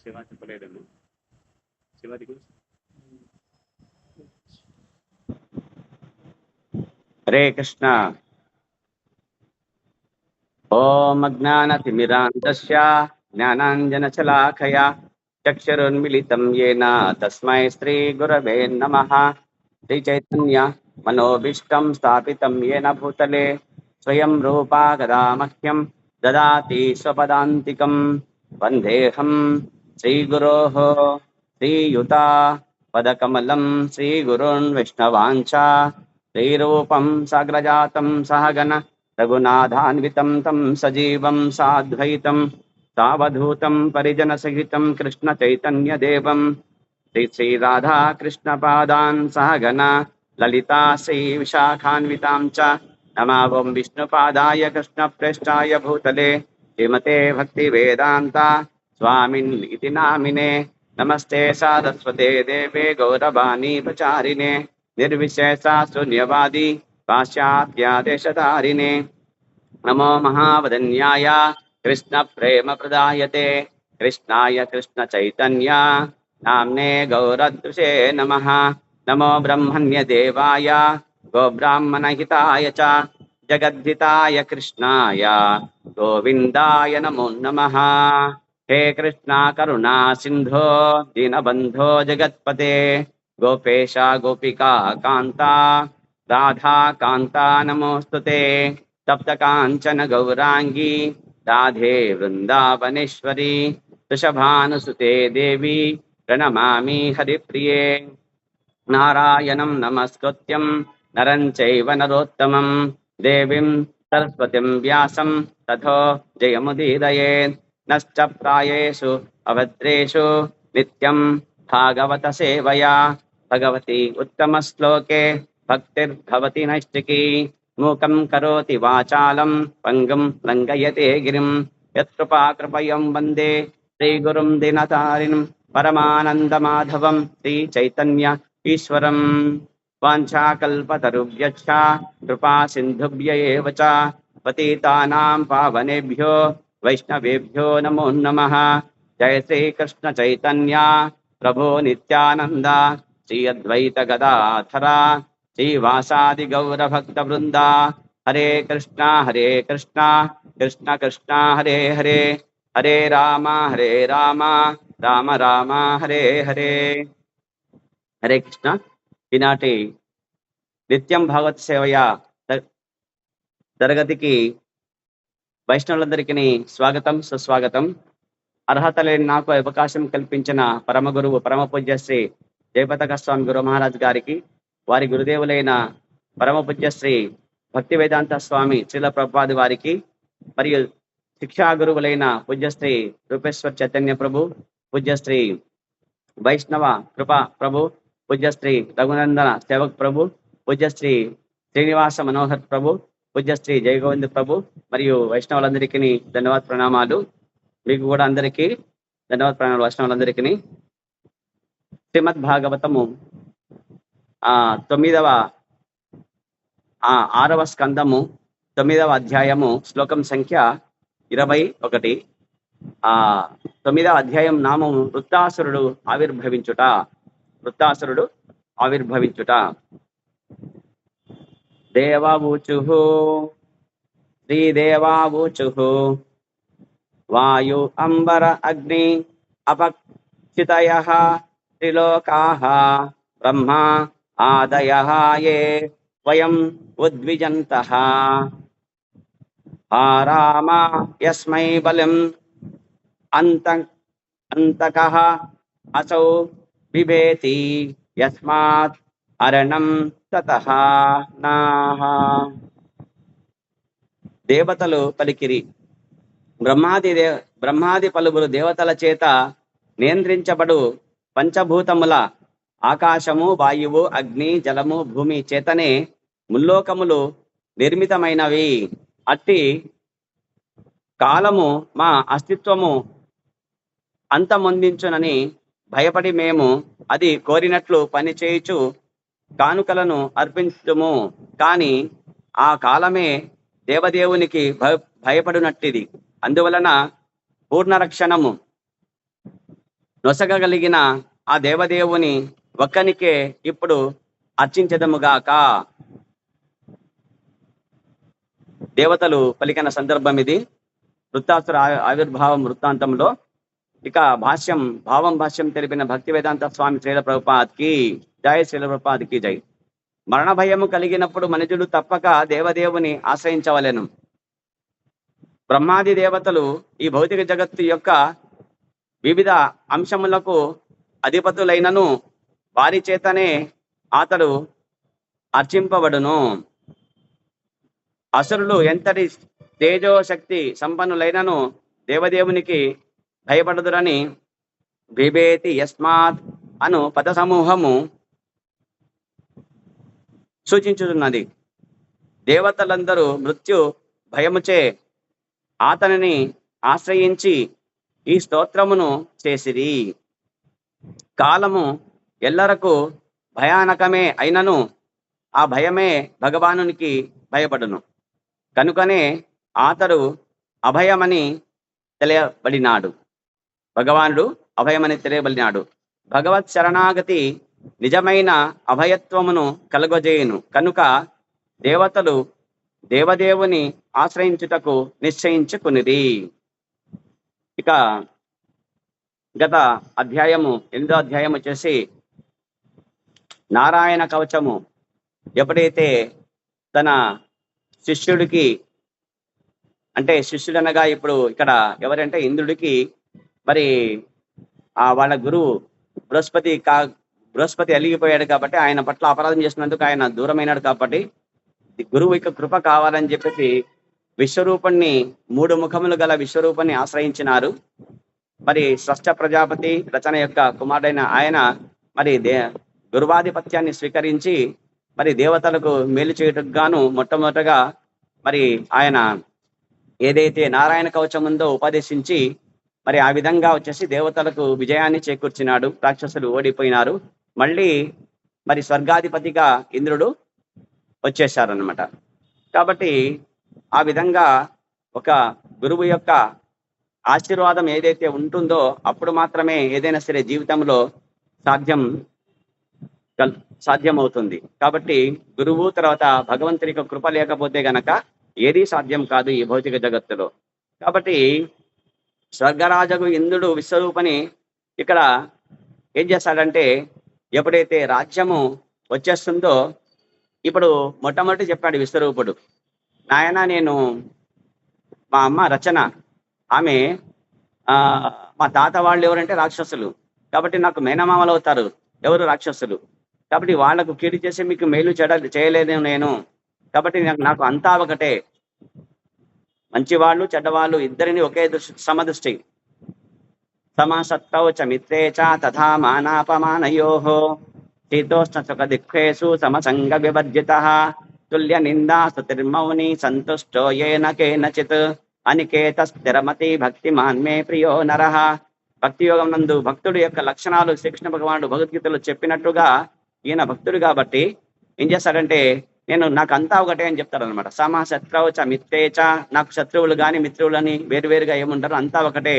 శివ చెప్పలేదండి. శివది హరే కృష్ణ. ఓం అజ్ఞానతిమిరాంతస్య జ్ఞానాంజనశలాకయా చక్షురున్మిలితం యేన తస్మై శ్రీ గురవే నమః. శ్రీ చైతన్య మనోభీష్టం స్థాపితం యేన భూతలే స్వయం రూపా గదా మహ్యం దదాతి స్వపదాంతికం. వందేహం శ్రీగురోః శ్రీయుతా పదకమలం శ్రీగురున్ విష్ణవాంఛా శ్రీరూపం సాగ్రజాతం సహగణ రఘునాథాన్వితం తం సజీవం సాద్వైతం సావధూతం పరిజన సహితం కృష్ణ చైతన్య దేవం శ్రీ శ్రీ రాధా కృష్ణ పాదాన్ సహగణ లలితా శ్రీ విశాఖాన్వితాం చ నమావం విష్ణుపాదాయ కృష్ణ ప్రేష్టాయ భూతలే శ్రీమతే భక్తి వేదాంత స్వామిన్ ఇతి నామినే. నమస్తే సారస్వతే దేవే గౌరవాణి ప్రచారిణే నిర్విశేష శూన్యవాది పాశ్చాత్యాదేశధారిణే. నమో మహావదన్యాయ కృష్ణ ప్రేమ ప్రదాయతే కృష్ణాయ కృష్ణ చైతన్య నామ్నే గౌరద్విషే నమః. నమో బ్రహ్మణ్య దేవాయ గోబ్రాహ్మణహితాయ చ జగద్ధితాయ కృష్ణాయ గోవిందాయ నమో నమః. హే కృష్ణ కరుణా సింధో దీనబంధో జగత్పతే గోపేశ గోపికా కాంత రాధా కాంత నమోస్తుతే. తప్త కాంచన గౌరాంగి రాధే వృందావనేశ్వరి వృషభానుసుతే దేవి ప్రణమామి హరిప్రియే. నారాయణం నమస్కృత్యం నరం చైవ నరోత్తమం దేవీం సరస్వతిం వ్యాసం తథో జయముదీరయేత్. నశ్చ ప్రాయేషు అభద్రేషు నిత్యం భాగవత సేవయా భగవతి ఉత్తమ శ్లోకే భక్తిర్భవతి నైష్టికీ. మూకం కరోతి వాచాలం పంగం లంఘయతే గిరిం యత్కృపాకృపయం వందే శ్రీగురుం దినతారిణం పరమానందమాధవం శ్రీ చైతన్య ఈశ్వరం. వాంఛాకల్పతరుభ్యశ్చ కృపా సింధుభ్య ఏవ చ పతితానాం పావనేభ్యో వైష్ణవేభ్యో నమో నమః. జయ శ్రీ కృష్ణ చైతన్య ప్రభో నిత్యానంద శ్రీ అద్వైత గదాధర శ్రీవాసాది గౌర భక్త బృంద. హరే కృష్ణ కృష్ణ కృష్ణ హరే హరే హరే రామ రామ రామ హరే హరే. హరే కృష్ణ. ఈనాటి నిత్యం భాగవత్ సేవయ తరగతికి వైష్ణవులందరికీ స్వాగతం సుస్వాగతం. అర్హత లేని నాకు అవకాశం కల్పించిన పరమ గురువు పరమ పూజ్య శ్రీ జయపతాక స్వామి గురు మహారాజ్ గారికి, వారి గురుదేవులైన పరమ పూజ్య శ్రీ భక్తి వేదాంత స్వామి శ్రీల ప్రభుపాది వారికి, మరియు శిక్షా గురువులైన పూజ్యశ్రీ రూపేశ్వర్ చైతన్య ప్రభు, పూజ్యశ్రీ వైష్ణవ కృపా ప్రభు, పూజ్యశ్రీ రఘునందన సేవక్ ప్రభు, పూజ్యశ్రీ శ్రీనివాస మనోహర్ ప్రభు, పూజ్యశ్రీ జయగోవింద్ ప్రభు మరియు వైష్ణవులందరికీ ధన్యవాద ప్రణామాలు. మీకు కూడా అందరికీ ధన్యవాద ప్రణామాలు వైష్ణవులందరికీ. శ్రీమద్ భాగవతము 6వ స్కందము 9వ అధ్యాయము శ్లోకం సంఖ్య 21. 9వ అధ్యాయం నామము వృత్తాసురుడు ఆవిర్భవించుట. వృత్తాసురుడు ఆవిర్భవించుట. దేవావూచుః శ్రీదేవావూచుః వాయు అంబర అగ్ని అపక్షితయః త్రిలోకాః బ్రహ్మ ఆదయః ఏ వయం ఉద్విజంతః. ఆరామ యస్మై బలం అంతకః అసౌ బిభేతి యస్మాత్ అరణం తతః నాః. దేవతలు పలికిరి. బ్రహ్మాది పలువురు దేవతల చేత నియంత్రించబడు పంచభూతముల ఆకాశము వాయువు అగ్ని జలము భూమి చేతనే ముల్లోకములు నిర్మితమైనవి. అట్టి కాలము మా అస్తిత్వము అంతమొందించునని భయపడి మేము అది కోరినట్లు పని చేయుచు కానుకలను అర్పించుము. కాని ఆ కాలమే దేవదేవునికి భయపడునట్టిది. అందువలన పూర్ణ రక్షణము నొసగగలిగిన ఆ దేవదేవుని ఒక్కనికే ఇప్పుడు అర్చించదముగాక. దేవతలు పలికిన సందర్భం ఇది వృత్తాసుర ఆవిర్భావం వృత్తాంతంలో. ఇక భాష్యం తెలిపిన భక్తి వేదాంత స్వామి శ్రీల ప్రభుపాద్కి జై, శ్రీల ప్రభుపాద్కి జై. మరణ భయము కలిగినప్పుడు మనుజుడు తప్పక దేవదేవుని ఆశ్రయించవలెను. బ్రహ్మాది దేవతలు ఈ భౌతిక జగత్తు యొక్క వివిధ అంశములకు అధిపతులైనను వారి చేతనే అతడు అర్చింపబడును. అసురులు ఎంతటి తేజోశక్తి సంపన్నులైనను దేవదేవునికి భయపడదురని బిభేతి యస్మాత్ అను పద సమూహము సూచించుతున్నది. దేవతలందరూ మృత్యు భయముచే అతనిని ఆశ్రయించి ఈ స్తోత్రమును చేసిరి. కాలము ఎల్లరకు భయానకమే అయినను ఆ భయమే భగవానునికి భయపడును. కనుకనే అతడు అభయమని తెలియబడినాడు. భగవానుడు అభయమని తెలియబడినాడు. భగవత్ శరణాగతి నిజమైన అభయత్వమును కలుగజేయును. కనుక దేవతలు దేవదేవుని ఆశ్రయించుటకు నిశ్చయించుకునిది. ఇక గత అధ్యాయము 8వ అధ్యాయం వచ్చేసి నారాయణ కవచము ఎప్పుడైతే తన శిష్యుడికి, అంటే శిష్యుడనగా ఇప్పుడు ఇక్కడ ఎవరంటే ఇంద్రుడికి, మరి వాళ్ళ గురువు బృహస్పతి అలిగిపోయాడు కాబట్టి ఆయన పట్ల అపరాధం చేసినందుకు ఆయన దూరమైనాడు కాబట్టి గురువు యొక్క కృప కావాలని చెప్పేసి విశ్వరూపుణ్ణి 3 ముఖములు గల విశ్వరూపాన్ని ఆశ్రయించినారు. మరి స్రష్ట ప్రజాపతి రచన యొక్క కుమారుడైన ఆయన మరి గురువాధిపత్యాన్ని స్వీకరించి మరి దేవతలకు మేలు చేయుటకు గాను మొట్టమొదటగా మరి ఆయన ఏదైతే నారాయణ కవచం ఉందో ఉపదేశించి మరి ఆ విధంగా వచ్చేసి దేవతలకు విజయాన్ని చేకూర్చినాడు. రాక్షసులు ఓడిపోయినారు. మళ్ళీ మరి స్వర్గాధిపతిగా ఇంద్రుడు వచ్చేసారనమాట. కాబట్టి ఆ విధంగా ఒక గురువు యొక్క ఆశీర్వాదం ఏదైతే ఉంటుందో అప్పుడు మాత్రమే ఏదైనా సరే జీవితంలో సాధ్యమవుతుంది. కాబట్టి గురువు తర్వాత భగవంతుని యొక్క కృప లేకపోతే గనక ఏదీ సాధ్యం కాదు ఈ భౌతిక జగత్తులో. కాబట్టి స్వర్గరాజగు ఇంద్రుడు విశ్వరూపని ఇక్కడ ఏం చేస్తాడంటే, ఎప్పుడైతే రాజ్యము వచ్చేస్తుందో ఇప్పుడు మొట్టమొదటి చెప్పాడు విశ్వరూపుడు, నాయన నేను మా అమ్మ రచన, ఆమె మా తాత వాళ్ళు ఎవరంటే రాక్షసులు, కాబట్టి నాకు మేనమామలు అవుతారు ఎవరు రాక్షసులు, కాబట్టి వాళ్లకు కీడు చేసి మీకు మేలు చేయలేదు నేను, కాబట్టి నాకు అంతా ఒకటే, మంచివాళ్ళు చెడ్డవాళ్ళు ఇద్దరిని ఒకే సమదృష్టి, సమాసత్తౌ చ మిత్రే చ తథా మానాపమానయోః శీతోష్ణ సుఖ దుఃఖేషు సమసంగ వివర్జితః తుల్య నిందా స్తుతిర్మౌని సంతుష్టోయేన కేనచిత్ అనికేత స్థిరమతి భక్తిమాన్ మే ప్రియో నరః. భక్తి యోగం నందు భక్తుడు యొక్క లక్షణాలు శ్రీకృష్ణ భగవానుడు భగవద్గీతలో చెప్పినట్టుగా ఈయన భక్తుడు కాబట్టి ఏం చేస్తాడంటే, నాకు అంతా ఒకటే అని చెప్తాడు అనమాట. సమా శత్రువు చ మిత్రేచ, నాకు శత్రువులు కానీ మిత్రువులని వేరువేరుగా ఏముంటారు, అంతా ఒకటే.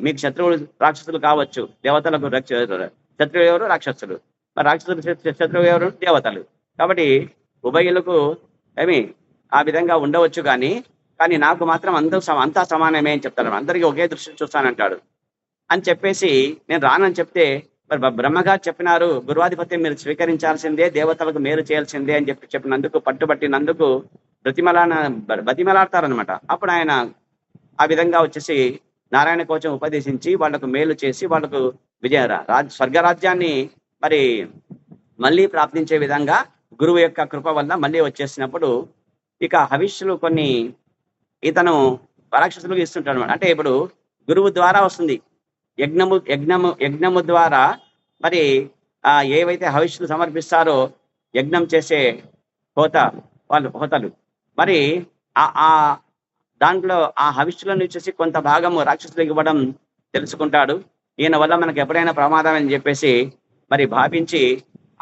మీకు శత్రువులు రాక్షసులు కావచ్చు, దేవతలకు శత్రువు ఎవరు రాక్షసులు, మరి రాక్షసులు శత్రువు ఎవరు దేవతలు, కాబట్టి ఉభయులకు ఆ విధంగా ఉండవచ్చు కానీ నాకు మాత్రం అంతా సమానమే అని చెప్తాడు. అందరికీ ఒకే దృష్టి చూస్తానంటాడు అని చెప్పేసి నేను రానని చెప్తే, మరి బ్రహ్మగారు చెప్పినారు గురువాధిపత్యం మీరు స్వీకరించాల్సిందే, దేవతలకు మేలు చేయాల్సిందే అని చెప్పినందుకు పట్టుబట్టినందుకు బతిమలాడతారనమాట. అప్పుడు ఆయన ఆ విధంగా వచ్చేసి నారాయణ కవచం ఉపదేశించి వాళ్లకు మేలు చేసి వాళ్లకు స్వర్గరాజ్యాన్ని మరి మళ్ళీ ప్రాప్తించే విధంగా గురువు యొక్క కృప వల్ల మళ్ళీ వచ్చేసినప్పుడు ఇక హవిష్యులు కొన్ని ఇతను రాక్షసులకు ఇస్తుంటాడు అనమాట. అంటే ఇప్పుడు గురువు ద్వారా వస్తుంది యజ్ఞము ద్వారా మరి ఏవైతే హవిష్యులు సమర్పిస్తారో యజ్ఞం చేసే హోతలు మరి దాంట్లో ఆ హవిష్యులను వచ్చేసి కొంత భాగము రాక్షసులకు ఇవ్వడం తెలుసుకుంటాడు. ఈయన వల్ల మనకు ఎప్పుడైనా ప్రమాదం అని చెప్పేసి మరి భావించి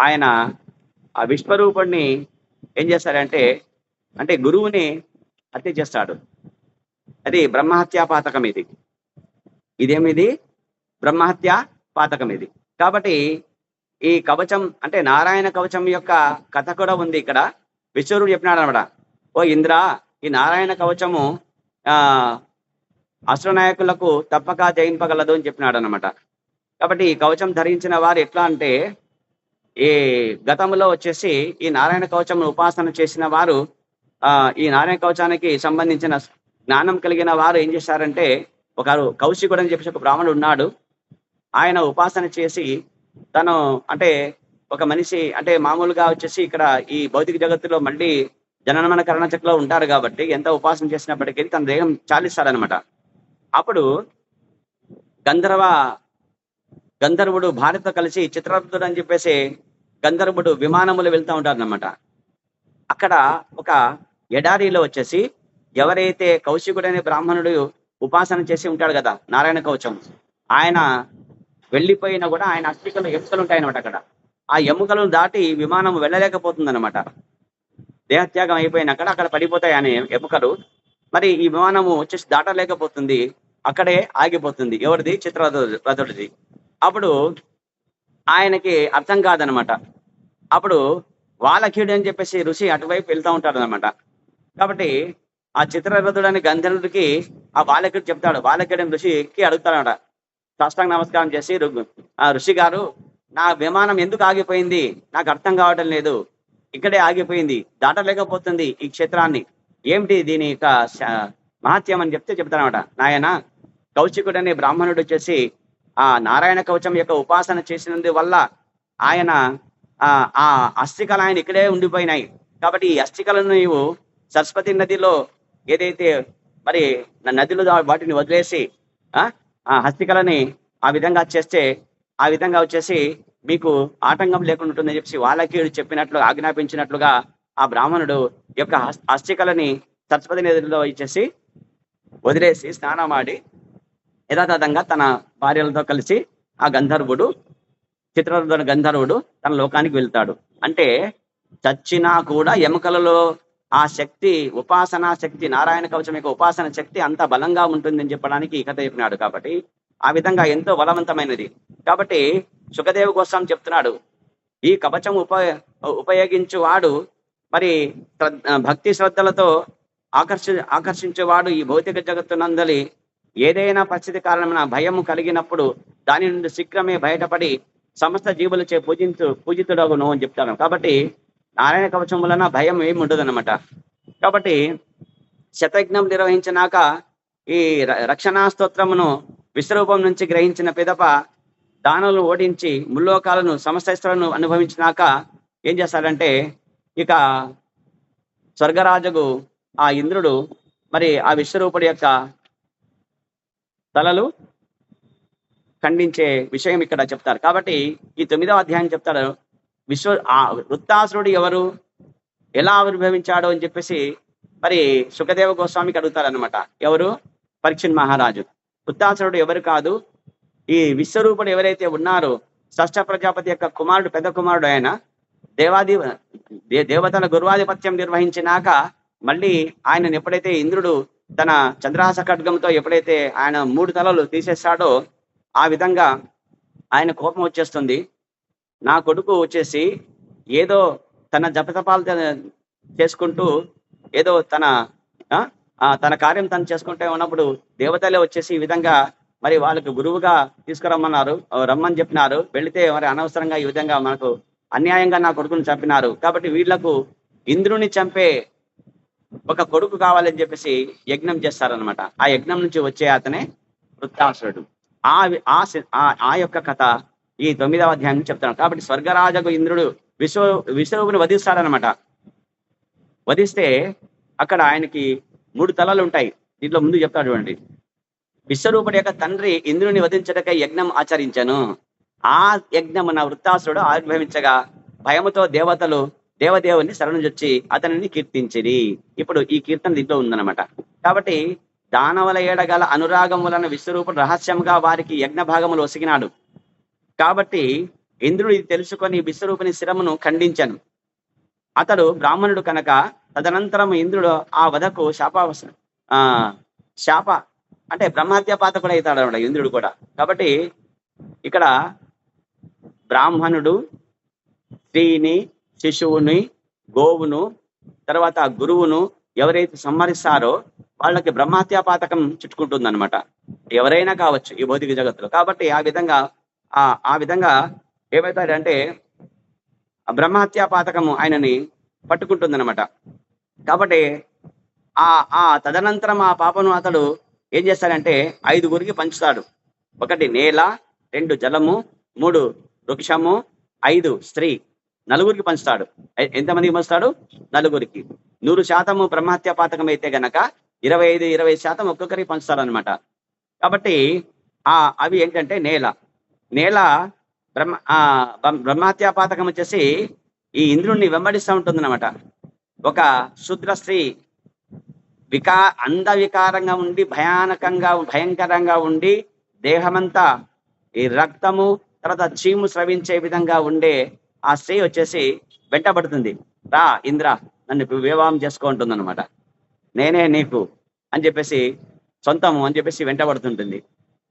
ఆయన ఆ విశ్వరూపుణ్ణి ఏం చేస్తారంటే, అంటే గురువుని హత్య చేస్తాడు. అది బ్రహ్మహత్యా పాతకం. ఇదేమిది బ్రహ్మహత్య పాతకం ఇది. కాబట్టి ఈ కవచం అంటే నారాయణ కవచం యొక్క కథ కూడా ఉంది ఇక్కడ. విశ్వరూపుడు చెప్పినాడు అనమాట, ఓ ఇంద్ర, ఈ నారాయణ కవచము ఆ అసుర నాయకులకు తప్పక జయింపగలదు అని చెప్పినాడు అనమాట. కాబట్టి ఈ కవచం ధరించిన వారు ఎట్లా అంటే, ఈ గతంలో వచ్చేసి ఈ నారాయణ కవచం ఉపాసన చేసిన వారు ఈ నారాయణ కవచానికి సంబంధించిన జ్ఞానం కలిగిన వారు ఏం చేశారంటే, ఒకరు కౌశికుడు అని చెప్పేసి ఒక బ్రాహ్మణుడు ఉన్నాడు. ఆయన ఉపాసన చేసి తను అంటే ఒక మనిషి అంటే మామూలుగా వచ్చేసి ఇక్కడ ఈ భౌతిక జగత్తులో మళ్ళీ జననమన కరణ చక్రలో ఉంటారు కాబట్టి ఎంత ఉపాసన చేసినప్పటికీ తన దేహం చాలిస్తాడనమాట. అప్పుడు గంధర్వుడు భార్యతో కలిసి చిత్రరథుడు అని చెప్పేసి గంధర్వుడు విమానములు వెళ్తూ ఉంటారనమాట. అక్కడ ఒక ఎడారిలో వచ్చేసి ఎవరైతే కౌశికుడు అనే బ్రాహ్మణుడు ఉపాసన చేసి ఉంటాడు కదా నారాయణ కవచం, ఆయన వెళ్ళిపోయినా కూడా ఆయన అస్థికలు ఎముకలు ఉంటాయన్నమాట. అక్కడ ఆ ఎముకలను దాటి విమానం వెళ్ళలేకపోతుంది అనమాట. దేహత్యాగం అయిపోయినాక అక్కడ పడిపోతాయి అనే ఎముకలు. మరి ఈ విమానము వచ్చేసి దాటలేకపోతుంది, అక్కడే ఆగిపోతుంది. ఎవరిది? చిత్రరథుడిది. అప్పుడు ఆయనకి అర్థం కాదనమాట. అప్పుడు వాలకీడు అని చెప్పేసి ఋషి అటువైపు వెళ్తూ ఉంటాడు అనమాట. కాబట్టి ఆ చిత్రరథుడు అనే గంధర్వుడికి ఆ వాలకీడు చెప్తాడు. వాలకీడు అని ఋషికి అడుగుతాడనమాట. సాష్టాంగ నమస్కారం చేసి, ఆ ఋషి గారు, నా విమానం ఎందుకు ఆగిపోయింది నాకు అర్థం కావటం లేదు, ఇక్కడే ఆగిపోయింది, దాటలేకపోతుంది ఈ క్షేత్రాన్ని, ఏమిటి దీని యొక్క మహత్యం అని చెప్తానమాట. నాయన, కౌశికుడు అనే బ్రాహ్మణుడు వచ్చేసి ఆ నారాయణ కవచం యొక్క ఉపాసన చేసినందు వల్ల ఆయన ఆ అస్థికలు ఆయన ఇక్కడే ఉండిపోయినాయి. కాబట్టి ఈ అస్థికలను నీవు సరస్వతి నదిలో ఏదైతే మరి నదిలో వాటిని వదిలేసి ఆ హస్తికలని ఆ విధంగా చేస్తే ఆ విధంగా వచ్చేసి మీకు ఆటంకం లేకుండా ఉంటుందని చెప్పి వాళ్ళకి చెప్పినట్లు ఆజ్ఞాపించినట్లుగా ఆ బ్రాహ్మణుడు యొక్క హస్తికలని సరస్వతి నదిలో ఇచ్చేసి వదిలేసి స్నానమాడి యథాతథంగా తన భార్యలతో కలిసి ఆ గంధర్వుడు తన లోకానికి వెళ్తాడు. అంటే చచ్చినా కూడా ఎముకలలో ఆ శక్తి, ఉపాసనా శక్తి, నారాయణ కవచం యొక్క ఉపాసన శక్తి అంత బలంగా ఉంటుందని చెప్పడానికి ఈ కథ చెప్పినాడు. కాబట్టి ఆ విధంగా ఎంతో బలవంతమైనది. కాబట్టి సుఖదేవ్ గోస్వామి చెప్తున్నాడు, ఈ కవచం ఉపయోగించువాడు మరి భక్తి శ్రద్ధలతో ఆకర్షించేవాడు ఈ భౌతిక జగత్తునందలి ఏదైనా పరిస్థితి కారణమైన భయము కలిగినప్పుడు దాని నుండి శీఘ్రమే బయటపడి సమస్త జీవులచే పూజితుడగును అని చెప్తాను. కాబట్టి నారాయణ కవచం వలన భయం ఏమి ఉండదు అనమాట. కాబట్టి శతయజ్ఞం నిర్వహించినాక ఈ రక్షణా స్తోత్రమును విశ్వరూపం నుంచి గ్రహించిన పిదప దానులను ఓడించి ముల్లోకాలను సమస్తలను అనుభవించినాక ఏం చేస్తాడంటే, ఇక స్వర్గరాజుకు ఆ ఇంద్రుడు మరి ఆ విశ్వరూపుడి యొక్క తలలు ఖండించే విషయం ఇక్కడ చెప్తారు. కాబట్టి ఈ 9వ అధ్యాయం చెప్తారు, వృత్తాసురుడు ఎవరు, ఎలా ఆవిర్భవించాడు అని చెప్పేసి మరి సుఖదేవ గోస్వామికి అడుగుతారనమాట. ఎవరు? పరీక్షిత్ మహారాజు. వృత్తాసురుడు ఎవరు కాదు, ఈ విశ్వరూపుడు ఎవరైతే ఉన్నారో షష్ఠ ప్రజాపతి యొక్క కుమారుడు, పెద్ద కుమారుడు ఆయన. దేవతల గురువాధిపత్యం నిర్వహించినాక మళ్ళీ ఆయనను ఎప్పుడైతే ఇంద్రుడు తన చంద్రహాస ఖడ్గంతో ఎప్పుడైతే ఆయన 3 తలలు తీసేస్తాడో ఆ విధంగా ఆయన కోపం వచ్చేస్తుంది. నా కొడుకు వచ్చేసి ఏదో తన జపతపాలు చేసుకుంటూ ఏదో తన కార్యం తను చేసుకుంటే ఉన్నప్పుడు దేవతలే వచ్చేసి ఈ విధంగా మరి వాళ్ళకు గురువుగా తీసుకురమ్మన్నారు, రమ్మని చెప్పినారు. వెళితే మరి అనవసరంగా ఈ విధంగా మనకు అన్యాయంగా నా కొడుకుని చంపినారు. కాబట్టి వీళ్లకు ఇంద్రుని చంపే ఒక కొడుకు కావాలని చెప్పేసి యజ్ఞం చేస్తారనమాట. ఆ యజ్ఞం నుంచి వచ్చే అతనే వృత్తాసురుడు. ఆ యొక్క కథ ఈ 9వ అధ్యాయం చెప్తాను. కాబట్టి స్వర్గరాజకు ఇంద్రుడు విశ్వరూపుని వధిస్తాడనమాట. వధిస్తే అక్కడ ఆయనకి 3 తలలు ఉంటాయి. దీంట్లో ముందు చెప్తాడు చూడండి, విశ్వరూపుడి యొక్క తండ్రి ఇంద్రుని వధించటకై యజ్ఞం ఆచరించను. ఆ యజ్ఞమున వృత్తాసురుడు ఆవిర్భవించగా భయముతో దేవతలు దేవదేవుని శరణుజొచ్చి అతనిని కీర్తించిరి. ఇప్పుడు ఈ కీర్తన దీంట్లో ఉందన్నమాట. కాబట్టి దానవుల ఏడగల అనురాగం వలన విశ్వరూపుడు రహస్యంగా వారికి యజ్ఞ భాగములు ఒసిగినాడు. కాబట్టి ఇంద్రుడు ఇది తెలుసుకొని విశ్వరూపుని శిరమును ఖండించను. అతడు బ్రాహ్మణుడు కనుక తదనంతరం ఇంద్రుడు ఆ వధకు శాప అంటే బ్రహ్మహత్య పాతకుడు అవుతాడు అన్నమాట ఇంద్రుడు కూడా. కాబట్టి ఇక్కడ బ్రాహ్మణుడు స్త్రీని, శిశువుని, గోవును, తర్వాత గురువును ఎవరైతే సంహరిస్తారో వాళ్ళకి బ్రహ్మహత్యా పాతకం చుట్టుకుంటుంది అనమాట. ఎవరైనా కావచ్చు ఈ భౌతిక జగత్తులో. కాబట్టి ఆ విధంగా ఏమవుతాడంటే బ్రహ్మహత్యా పాతకము ఆయనని పట్టుకుంటుంది అనమాట. కాబట్టి ఆ తదనంతరం ఆ పాపను అతడు ఏం చేస్తాడంటే 5గురికి పంచుతాడు. 1 నేల, 2 జలము, 3 వృక్షము, 5 స్త్రీ, 4గురికి పంచుతాడు. ఎంతమందికి పంచుతాడు? 4గురికి. 100% బ్రహ్మహత్యా పాతకం అయితే గనక 25% ఒక్కొక్కరికి పంచుతాడు అనమాట. కాబట్టి అవి ఏంటంటే నేల బ్రహ్మహత్యా పాతకం వచ్చేసి ఈ ఇంద్రుణ్ణి వెంబడిస్తూ ఉంటుంది అనమాట. ఒక శూద్ర స్త్రీ అంధవికారంగా ఉండి భయంకరంగా ఉండి దేహమంతా ఈ రక్తము తర్వాత చీము స్రవించే విధంగా ఉండే ఆ స్త్రీ వచ్చేసి వెంటబడుతుంది. రా ఇంద్ర, నన్ను వివాహం చేసుకుంటుంది అనమాట. నేనే నీకు అని చెప్పేసి సొంతము అని చెప్పేసి వెంటబడుతుంటుంది.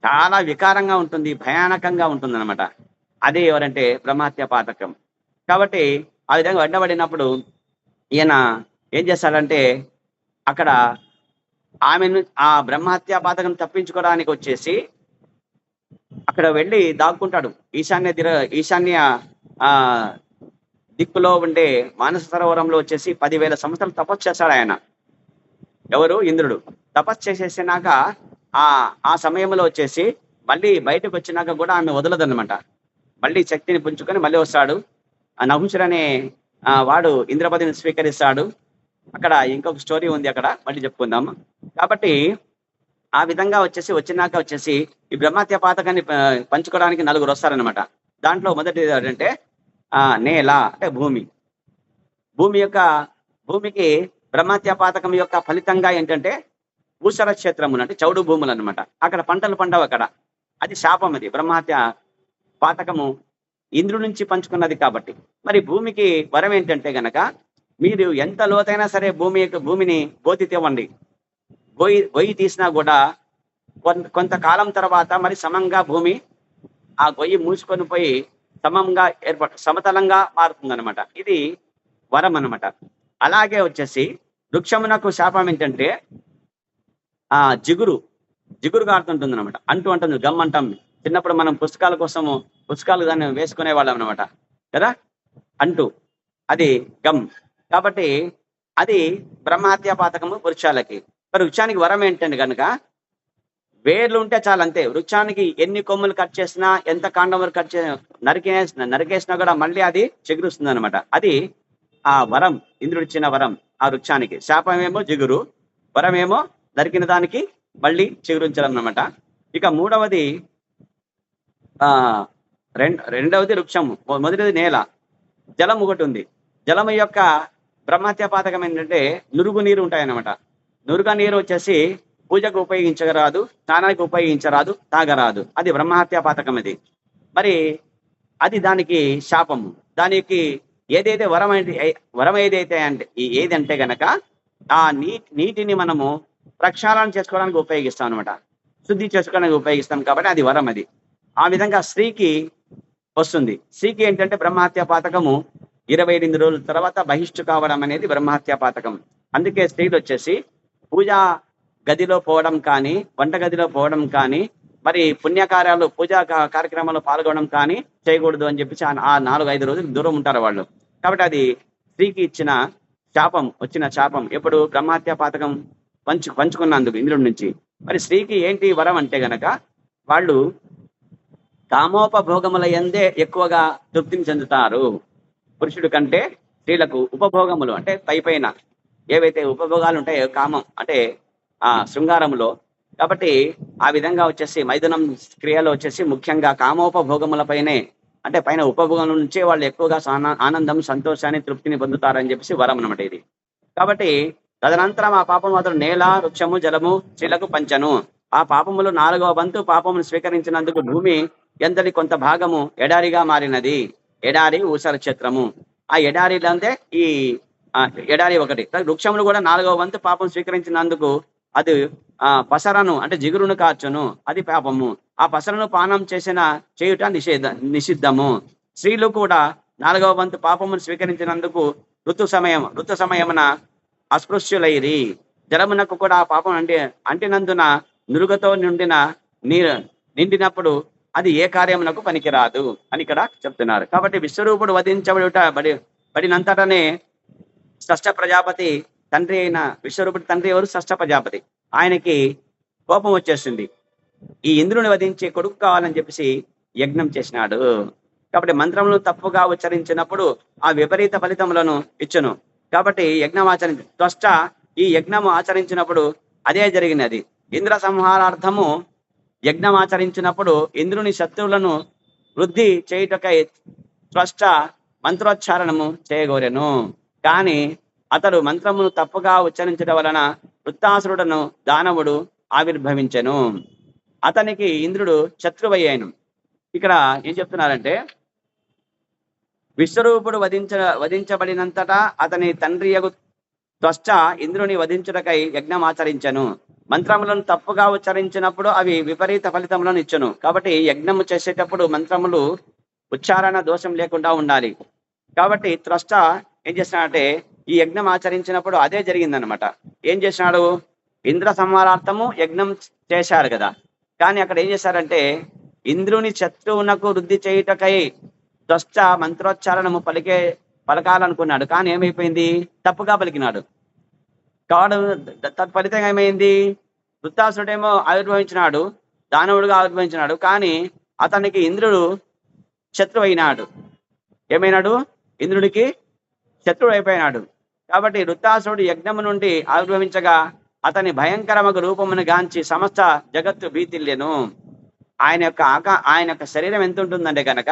చాలా వికారంగా ఉంటుంది, భయానకంగా ఉంటుంది అనమాట. అదే ఎవరంటే బ్రహ్మహత్యా పాతకం. కాబట్టి ఆ విధంగా వెంటబడినప్పుడు ఈయన ఏం చేస్తాడంటే అక్కడ ఆమెను ఆ బ్రహ్మహత్యా పాతకం తప్పించుకోవడానికి వచ్చేసి అక్కడ వెళ్ళి దాక్కుంటాడు. ఈశాన్య దిక్కులో ఉండే మానస సరోవరంలో వచ్చేసి 10,000 సంవత్సరాలు తపస్సు చేస్తాడు ఆయన. ఎవరు? ఇంద్రుడు. తపస్సు చేసేసినాక ఆ సమయంలో వచ్చేసి మళ్ళీ బయటకు వచ్చినాక కూడా ఆమె వదలదన్నమాట. మళ్ళీ శక్తిని పుంజుకొని మళ్ళీ వస్తాడు. నహుషుడు అనే వాడు ఇంద్రపదిని స్వీకరిస్తాడు. అక్కడ ఇంకొక స్టోరీ ఉంది, అక్కడ మళ్ళీ చెప్పుకుందాము. కాబట్టి ఆ విధంగా వచ్చినాక వచ్చేసి ఈ బ్రహ్మహత్యా పాతకాన్ని పంచుకోవడానికి 4గురు వస్తారనమాట. దాంట్లో మొదటిది ఏంటంటే నేల అంటే భూమికి బ్రహ్మహత్యా పాతకం యొక్క ఫలితంగా ఏంటంటే ఊసర క్షేత్రములు అంటే చౌడు భూములు అనమాట. అక్కడ పంటలు పండవు. అక్కడ అది శాపం. అది బ్రహ్మహత్యా పాతకము ఇంద్రుడి నుంచి పంచుకున్నది కాబట్టి. మరి భూమికి వరం ఏంటంటే గనక మీరు ఎంత లోతైనా సరే భూమిని గోతి తీవ్వండి. గొయ్యి తీసినా కూడా కొంతకాలం తర్వాత మరి సమంగా భూమి ఆ గొయ్యి మూసుకొని పోయి సమతలంగా మారుతుందన్నమాట. ఇది వరం అన్నమాట. అలాగే వచ్చేసి వృక్షమునకు శాపం ఏంటంటే జిగురు కారుతుంటుంది అనమాట. అంటుంది గమ్ అంటాం. చిన్నప్పుడు మనం పుస్తకాలు దాన్ని వేసుకునే వాళ్ళం అనమాట కదా, అది గమ్. కాబట్టి అది బ్రహ్మహత్యా పాతకము వృక్షాలకి. మరి వృక్షానికి వరం ఏంటండి కనుక వేర్లు ఉంటే చాలు, అంతే. వృక్షానికి ఎన్ని కొమ్ములు కట్ చేసినా, ఎంత కాండం వరకు నరికేసినా కూడా మళ్ళీ అది చిగురుస్తుంది అనమాట. అది ఆ వరం, ఇంద్రుడిచ్చిన వరం ఆ వృక్షానికి. శాపమేమో జిగురు, వరమేమో నరికిన దానికి మళ్ళీ చిగురించడం అనమాట. ఇక రెండవది వృక్షము, మొదటిది నేల. జలం ఒకటి ఉంది. జలము యొక్క బ్రహ్మహత్యా పాతకం ఏంటంటే నురుగు నీరు ఉంటాయన్నమాట. నురుగ నీరు వచ్చేసి పూజకు ఉపయోగించరాదు, స్నానానికి ఉపయోగించరాదు, తాగరాదు. అది బ్రహ్మహత్యా పాతకం. అది మరి అది దానికి శాపము. దానికి ఏదైతే వరం ఏదంటే గనక ఆ నీటిని మనము ప్రక్షాళన చేసుకోవడానికి ఉపయోగిస్తాం అనమాట. శుద్ధి చేసుకోవడానికి ఉపయోగిస్తాం కాబట్టి అది వరం. అది ఆ విధంగా స్త్రీకి వస్తుంది. స్త్రీకి ఏంటంటే బ్రహ్మహత్యా పాతకము 28 రోజుల తర్వాత బహిష్టు కావడం అనేది బ్రహ్మహత్యా పాతకం. అందుకే స్త్రీలు వచ్చేసి పూజా గదిలో పోవడం కానీ, వంట గదిలో పోవడం కానీ, మరి పుణ్యకార్యాలు పూజా కార్యక్రమాల్లో పాల్గొనడం కానీ చేయకూడదు అని చెప్పేసి ఆ 4-5 రోజులు దూరం ఉంటారు వాళ్ళు. కాబట్టి అది స్త్రీకి వచ్చిన శాపం ఎప్పుడు బ్రహ్మహత్యా పాతకం పంచుకున్నందుకు ఇంద్రుడి నుంచి. మరి స్త్రీకి ఏంటి వరం అంటే గనక వాళ్ళు కామోపభోగముల యందే ఎక్కువగా తృప్తిని చెందుతారు. పురుషుడి కంటే స్త్రీలకు ఉపభోగములు అంటే పైన ఏవైతే ఉపభోగాలు ఉంటాయో కామం అంటే శృంగారములో. కాబట్టి ఆ విధంగా వచ్చేసి మైథునం క్రియలో వచ్చేసి ముఖ్యంగా కామోపభోగములపైనే అంటే పైన ఉపభోగం నుంచే వాళ్ళు ఎక్కువగా ఆనందం, సంతోషాన్ని, తృప్తిని పొందుతారని చెప్పేసి వరం అన్నమాట ఇది. కాబట్టి తదనంతరం ఆ పాపం మాత్రం నేల, వృక్షము, జలము స్త్రీలకు పంచను. ఆ పాపములు 4వ వంతు పాపమును స్వీకరించినందుకు భూమి ఎంతటి కొంత భాగము ఎడారిగా మారినది. ఎడారి ఊసర క్షేత్రము. ఆ ఎడారిలో అంటే ఈ ఎడారి ఒకటి. వృక్షములు కూడా 4వ వంతు పాపం స్వీకరించినందుకు అది పసరను అంటే జిగురును కార్చును, అది పాపము. ఆ పసలను పానం చేయుట నిషిద్ధము. స్త్రీలు కూడా 4వ వంతు పాపమును స్వీకరించినందుకు ఋతు సమయమున అస్పృశ్యులైరి. జలమునకు కూడా ఆ పాపం అంటినందున నురుగతో నిండినప్పుడు అది ఏ కార్యమునకు పనికిరాదు అని ఇక్కడ చెప్తున్నారు. కాబట్టి విశ్వరూపుడు బడినంతటనే షష్ఠ ప్రజాపతి తండ్రి అయిన విశ్వరూపుడు తండ్రి ఎవరు? షష్ఠ ప్రజాపతి. ఆయనకి కోపం వచ్చేసింది. ఈ ఇంద్రుని వధించే కొడుకు కావాలని చెప్పేసి యజ్ఞం చేసినాడు. కాబట్టి మంత్రములను తప్పుగా ఉచ్చరించినప్పుడు ఆ విపరీత ఫలితములను ఇచ్చును. కాబట్టి యజ్ఞం త్వష్ట ఈ యజ్ఞము ఆచరించినప్పుడు అదే జరిగినది. ఇంద్ర సంహారార్థము యజ్ఞం ఆచరించినప్పుడు ఇంద్రుని శత్రువులను వృద్ధి చేయుటకై త్వష్ట మంత్రోచ్చారణము చేయగోరెను. కానీ అతడు మంత్రమును తప్పుగా ఉచ్చరించడం వలన వృత్తాసురుడను దానవుడు ఆవిర్భవించెను. అతనికి ఇంద్రుడు శత్రువయ్యాను. ఇక్కడ ఏం చెప్తున్నారంటే, విశ్వరూపుడు వధించబడినంతటా అతని తండ్రి యగు త్వష్ట ఇంద్రుని వధించుటకై యజ్ఞం ఆచరించను. మంత్రములను తప్పుగా ఉచ్చరించినప్పుడు అవి విపరీత ఫలితములను ఇచ్చును. కాబట్టి యజ్ఞము చేసేటప్పుడు మంత్రములు ఉచ్చారణ దోషం లేకుండా ఉండాలి. కాబట్టి త్వష్ట ఏం చేసినాడంటే ఈ యజ్ఞం ఆచరించినప్పుడు అదే జరిగిందనమాట. ఏం చేసినాడు? ఇంద్ర సంహారార్థము యజ్ఞం చేశారు కదా, కానీ అక్కడ ఏం చేశారంటే ఇంద్రుని శత్రువునకు వృద్ధి చేయుటకై త్వష్ట మంత్రోచ్చారణము పలకాలనుకున్నాడు. కానీ ఏమైపోయింది? తప్పుగా పలికినాడు. కాడు తత్ఫలితంగా ఏమైంది? వృత్తాసురుడేమో ఆవిర్భవించినాడు, దానవుడుగా ఆవిర్భవించినాడు. కానీ అతనికి ఇంద్రుడు శత్రువు అయినాడు. ఏమైనాడు? ఇంద్రుడికి శత్రువు అయిపోయినాడు. కాబట్టి వృత్తాసురుడు యజ్ఞము నుండి ఆవిర్భవించగా అతని భయంకరమగు రూపమును గాంచి సమస్త జగత్తు భీతిల్లెను. ఆయన యొక్క శరీరం ఎంత ఉంటుందంటే కనుక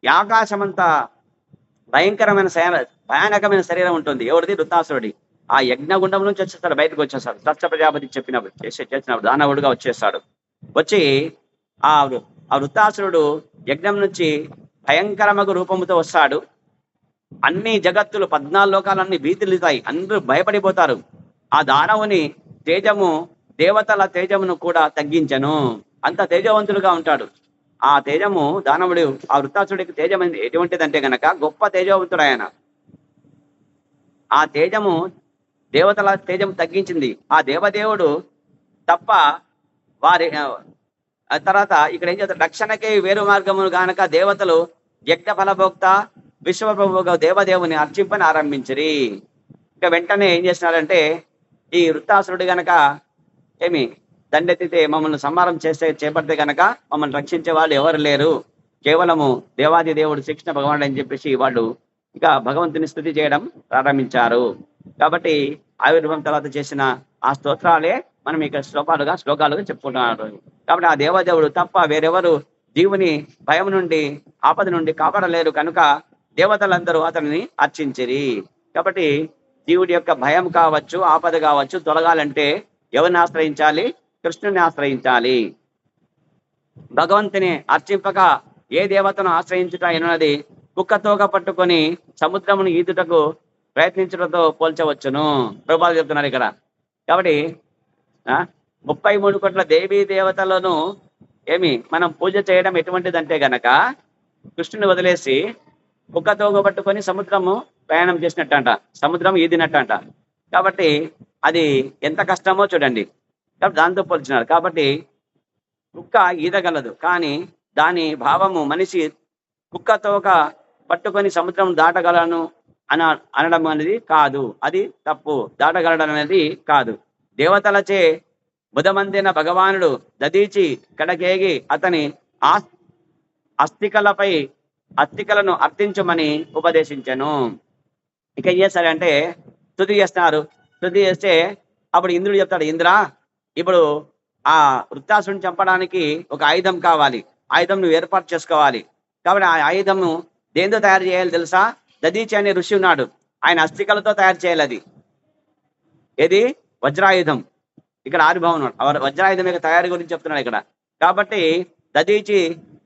ఆకాశమంతా భయానకమైన శరీరం ఉంటుంది. ఎవరిది? వృత్తాసురుడి. ఆ యజ్ఞగుండం నుంచి వచ్చేస్తాడు, బయటకు వచ్చేస్తాడు. షష్ఠ ప్రజాపతి చేసినప్పుడు దానవుడుగా వచ్చేస్తాడు. వచ్చి ఆ వృత్తాసురుడు యజ్ఞం నుంచి భయంకరమగు రూపముతో వస్తాడు. అన్ని జగత్తులు 14 లోకాలన్నీ భీతిల్లుతాయి, అందరూ భయపడిపోతారు. ఆ దానవుని తేజము దేవతల తేజమును కూడా తగ్గించను. అంత తేజవంతుడుగా ఉంటాడు. ఆ తేజము దానవుడు ఆ వృత్తాసురుడికి తేజం ఎటువంటిదంటే గనక గొప్ప తేజవంతుడు ఆయన. ఆ తేజము దేవతల తేజం తగ్గించింది. ఆ దేవదేవుడు తప్ప వారి తర్వాత ఇక్కడ ఏం చేస్తారు? రక్షణకే వేరు మార్గమును గానక దేవతలు యజ్ఞ ఫలభోక్త విశ్వప్రభువుగా దేవదేవుని అర్చింపని ఆరంభించిరి. ఇక వెంటనే ఏం చేసినారంటే ఈ వృత్తాసురుడు గనక దండెత్తితే మమ్మల్ని సంహారం చేపడితే గనక మమ్మల్ని రక్షించే వాళ్ళు ఎవరు లేరు, కేవలము దేవాది దేవుడు శ్రీకృష్ణ భగవానుడు అని చెప్పేసి వాళ్ళు ఇక భగవంతుని స్తుతి చేయడం ప్రారంభించారు. కాబట్టి ఆవిర్భవం తర్వాత చేసిన ఆ స్తోత్రాలే మనం ఇక శ్లోకాలుగా చెప్పుకుంటున్నారు. కాబట్టి ఆ దేవదేవుడు తప్ప వేరెవరు జీవుని భయం నుండి ఆపద నుండి కాపాడలేరు కనుక దేవతలందరూ అతనిని అర్చించిరి. కాబట్టి జీవుడి యొక్క భయం కావచ్చు, ఆపద కావచ్చు తొలగాలంటే ఎవరిని ఆశ్రయించాలి? కృష్ణుని ఆశ్రయించాలి. భగవంతుని అర్చింపక ఏ దేవతను ఆశ్రయించుట ఎనున్నది కుక్కతోక పట్టుకొని సముద్రమును ఈదుటకు ప్రయత్నించడంతో పోల్చవచ్చును. ప్రభుపాదులు చెప్తున్నారు ఇక్కడ. కాబట్టి 33 కోట్ల దేవీ దేవతలను మనం పూజ చేయడం ఎటువంటిదంటే గనక కృష్ణుని వదిలేసి కుక్కతోక పట్టుకొని సముద్రము ప్రయాణం చేసినట్టంట, సముద్రం ఈదినట్టంట. కాబట్టి అది ఎంత కష్టమో చూడండి. కాబట్టి దాంతో పోల్చినారు. కాబట్టి కుక్క ఈదగలదు, కానీ దాని భావము మనిషి కుక్కతోక పట్టుకొని సముద్రం దాటగలను అనడం అనేది కాదు, అది తప్పు. దాటగలడం అనేది కాదు. దేవతలచే బుధమందిన భగవానుడు దదీచి కడకేగి అతని అస్థికలను అర్థించమని ఉపదేశించను. ఇక ఏం చేస్తారంటే స్తుతి చేస్తున్నారు. స్తుతి చేస్తే అప్పుడు ఇంద్రుడు చెప్తాడు, ఇంద్ర ఇప్పుడు ఆ వృత్తాసుని చంపడానికి ఒక ఆయుధం కావాలి, ఆయుధం నువ్వు ఏర్పాటు చేసుకోవాలి. కాబట్టి ఆ ఆయుధము దేంతో తయారు చేయాలి తెలుసా? దదీచి అనే ఋషి ఉన్నాడు, ఆయన అస్థికలతో తయారు చేయాలి. అది ఏది? వజ్రాయుధం. ఇక్కడ ఆవిర్భావం వజ్రాయుధం యొక్క తయారీ గురించి చెప్తున్నాడు ఇక్కడ. కాబట్టి దదీచి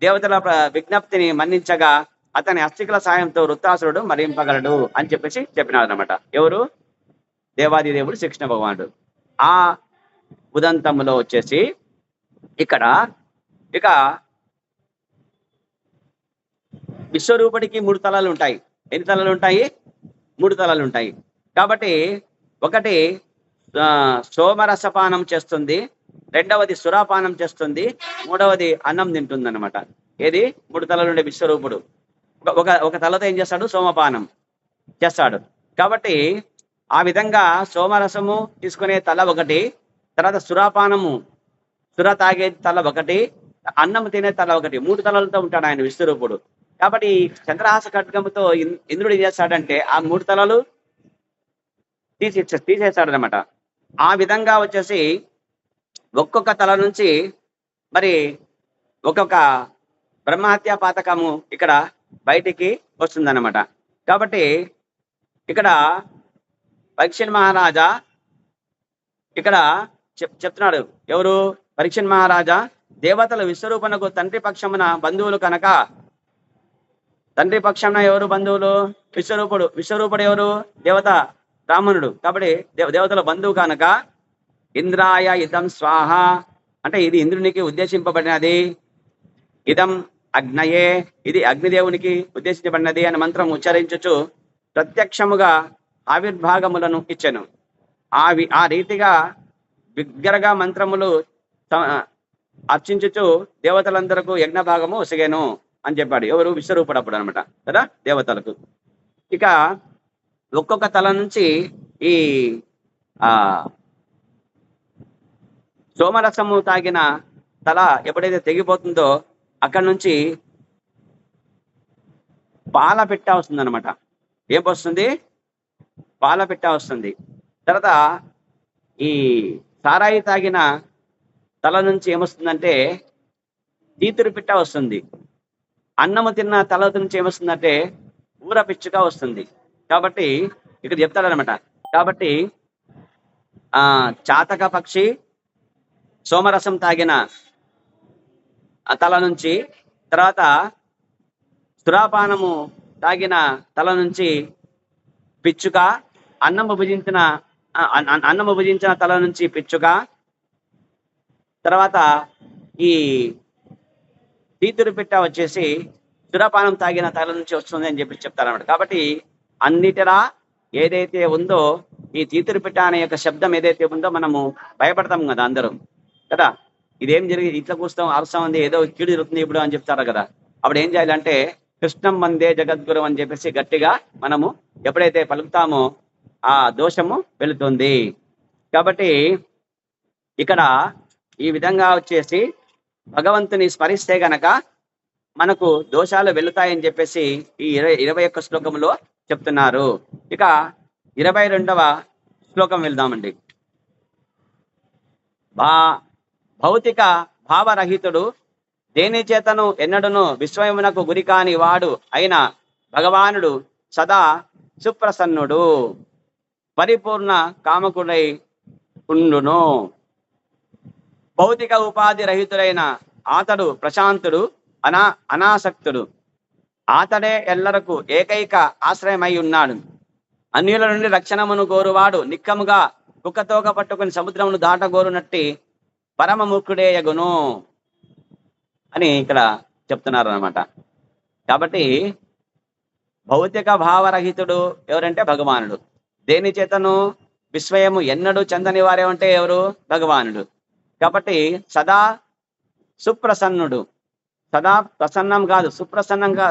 దేవతల విజ్ఞప్తిని మన్నించగా అతని అస్థికల సాయంతో వృత్తాసురుడు మరింపగలడు అని చెప్పేసి చెప్పినాడు అనమాట. ఎవరు? దేవాది దేవుడు శ్రీకృష్ణ భగవానుడు. ఆ ఉదంతంలో వచ్చేసి ఇక్కడ ఇక విశ్వరూపుడికి 3 తలలు ఉంటాయి. ఎన్ని తలలు ఉంటాయి? 3 తలలు ఉంటాయి. కాబట్టి ఒకటి సోమరసపానం చేస్తుంది, రెండవది సురాపానం చేస్తుంది, మూడవది అన్నం తింటుంది అనమాట. ఏది? 3 తలలు ఉండే విశ్వరూపుడు ఒక తలతో ఏం చేస్తాడు? సోమపానం చేస్తాడు. కాబట్టి ఆ విధంగా సోమరసము తీసుకునే తల ఒకటి, తర్వాత సురాపానము సుర తాగే తల ఒకటి, అన్నం తినే తల ఒకటి, 3 తలలతో ఉంటాడు ఆయన విశ్వరూపుడు. కాబట్టి చంద్రహాస ఖడ్గముతో ఇంద్రుడు ఏం చేస్తాడంటే ఆ 3 తలలు తీసేస్తాడనమాట. ఆ విధంగా వచ్చేసి ఒక్కొక్క తల నుంచి మరి ఒక్కొక్క బ్రహ్మహత్యా పాతకము ఇక్కడ బయటికి వస్తుందన్నమాట. కాబట్టి ఇక్కడ పరీక్షణ్ మహారాజా ఇక్కడ చెప్తున్నాడు. ఎవరు? పరీక్షణ్ మహారాజా, దేవతల విశ్వరూపణకు తండ్రి పక్షమున బంధువులు కనుక, తండ్రి పక్షమున ఎవరు బంధువులు? విశ్వరూపుడు ఎవరు? దేవత బ్రాహ్మణుడు. కాబట్టి దేవతల బంధువు కనుక ఇంద్రాయ ఇదం స్వాహ అంటే ఇది ఇంద్రునికి ఉద్దేశింపబడినది, ఇదం అగ్నయే ఇది అగ్నిదేవునికి ఉద్దేశించబడినది అని మంత్రం ఉచ్చరించుచు ప్రత్యక్షముగా ఆవిర్భాగములను ఇచ్చెను. ఆ రీతిగా బిగ్గరగా మంత్రములు అర్చించుచు దేవతలందరకు యజ్ఞ భాగము ఒసగేను అని చెప్పాడు. ఎవరు? విశ్వరూపుడు అప్పుడు అనమాట కదా దేవతలకు. ఇక ఒక్కొక్క తల నుంచి ఈ సోమరసము తాగిన తల ఎప్పుడైతే తెగిపోతుందో అక్కడి నుంచి పాల పిట్ట వస్తుంది అనమాట. ఏం వస్తుంది? పాల పిట్ట వస్తుంది. తర్వాత ఈ సారాయి తాగిన తల నుంచి ఏమొస్తుందంటే తీతురు పిట్ట వస్తుంది. అన్నము తిన్న తల నుంచి ఏమొస్తుందంటే ఊర పిచ్చుక వస్తుంది. కాబట్టి ఇక్కడ చెప్తాడనమాట. కాబట్టి చాతక పక్షి సోమరసం తాగిన తల నుంచి, తర్వాత సురాపానము తాగిన తల నుంచి పిచ్చుక, అన్నము భుజించిన తల నుంచి పిచ్చుక, తర్వాత ఈ తీతురు పిట్ట వచ్చేసి సురాపానం తాగిన తల నుంచి వస్తుంది అని చెప్పి చెప్తారన్నమాట. కాబట్టి అన్నిటిలా ఏదైతే ఉందో ఈ తీతురు పిట్ట అనే యొక్క శబ్దం ఏదైతే ఉందో మనము భయపడతాం కదా అందరూ కదా. ఇదేం జరిగింది, ఇట్లా కూస్తాం అరుస్తాం ఉంది, ఏదో కీడు జరుగుతుంది ఇప్పుడు అని చెప్తారు కదా. అప్పుడు ఏం చేయాలంటే కృష్ణం వందే జగద్గురు అని చెప్పేసి గట్టిగా మనము ఎప్పుడైతే పలుకుతామో ఆ దోషము వెళుతుంది. కాబట్టి ఇక్కడ ఈ విధంగా వచ్చేసి భగవంతుని స్మరిస్తే గనక మనకు దోషాలు వెళుతాయని చెప్పేసి ఈ 21 శ్లోకంలో చెప్తున్నారు. ఇక 22వ శ్లోకం వెళ్దామండి. భౌతిక భావరహితుడు, దేని చేతను ఎన్నడును విశ్వమునకు గురి కాని వాడు అయిన భగవానుడు సదా సుప్రసన్నుడు, పరిపూర్ణ కామకుడై ఉండును. భౌతిక ఉపాధి రహితుడైన అతడు ప్రశాంతుడు, అనాసక్తుడు. అతడే ఎల్లరకు ఏకైక ఆశ్రయమై ఉన్నాడు. అన్యుల నుండి రక్షణమును కోరువాడు నిక్కముగా కుక్కతోక పట్టుకుని సముద్రమును దాటగోరునట్టి పరమముఖుడేయగును అని ఇక్కడ చెప్తున్నారు అనమాట. కాబట్టి భౌతిక భావరహితుడు ఎవరంటే భగవానుడు. దేని చేతను విశ్వయము ఎన్నడూ చెందని వారేమంటే ఎవరు? భగవానుడు. కాబట్టి సదా సుప్రసన్నుడు, సదా ప్రసన్నం కాదు సుప్రసన్నంగా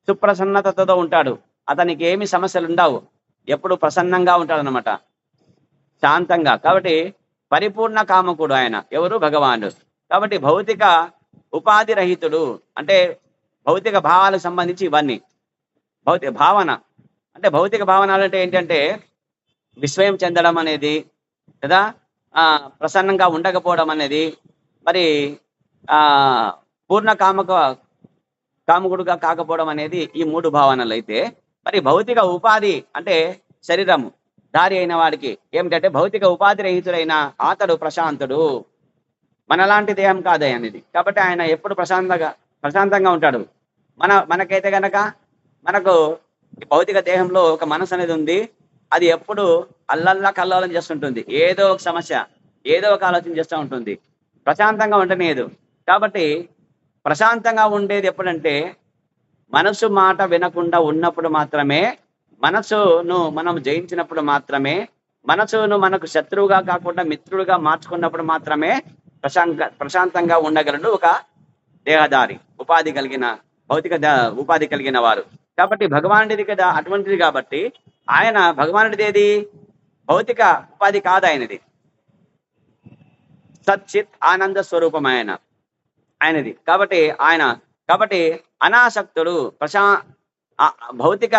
సుప్రసన్నతతో ఉంటాడు. అతనికి ఏమి సమస్యలు ఉండవు, ఎప్పుడు ప్రసన్నంగా ఉంటాడు అనమాట, శాంతంగా. కాబట్టి పరిపూర్ణ కామకుడు ఆయన ఎవరు? భగవానుడు. కాబట్టి భౌతిక ఉపాధి రహితుడు అంటే భౌతిక భావాలకు సంబంధించి ఇవన్నీ. భౌతిక భావన అంటే భౌతిక భావనలు అంటే ఏంటంటే విస్మయం చెందడం అనేది కదా, ప్రసన్నంగా ఉండకపోవడం అనేది, మరి పూర్ణ కామకుడుగా కాకపోవడం అనేది ఈ 3 భావనలు అయితే, మరి భౌతిక ఉపాధి అంటే శరీరము దారి అయిన వాడికి ఏమిటంటే భౌతిక ఉపాధి రహితుడైన అతడు ప్రశాంతుడు, మనలాంటి దేహం కాదు అనేది. కాబట్టి ఆయన ఎప్పుడు ప్రశాంతంగా ఉంటాడు. మనకైతే గనక మనకు భౌతిక దేహంలో ఒక మనసు అనేది ఉంది, అది ఎప్పుడు అల్లల్లా కల్లోలం చేస్తుంటుంది, ఏదో ఒక సమస్య ఏదో ఒక ఆలోచన చేస్తూ ఉంటుంది. ప్రశాంతంగా ఉండలేదు. కాబట్టి ప్రశాంతంగా ఉండేది ఎప్పుడంటే మనసు మాట వినకుండా ఉన్నప్పుడు మాత్రమే, మనసును మనం జయించినప్పుడు మాత్రమే, మనసును మనకు శత్రువుగా కాకుండా మిత్రుడుగా మార్చుకున్నప్పుడు మాత్రమే ప్రశాంతంగా ఉండగలడు ఒక దేహదారి, ఉపాధి కలిగిన భౌతిక ఉపాధి కలిగిన వారు. కాబట్టి భగవానుడిది కదా అటువంటిది. కాబట్టి ఆయన భగవానుడిది ఏది? భౌతిక ఉపాధి కాదు ఆయనది, సచ్చిత్ ఆనంద స్వరూపం ఆయనది. కాబట్టి అనాసక్తుడు, భౌతిక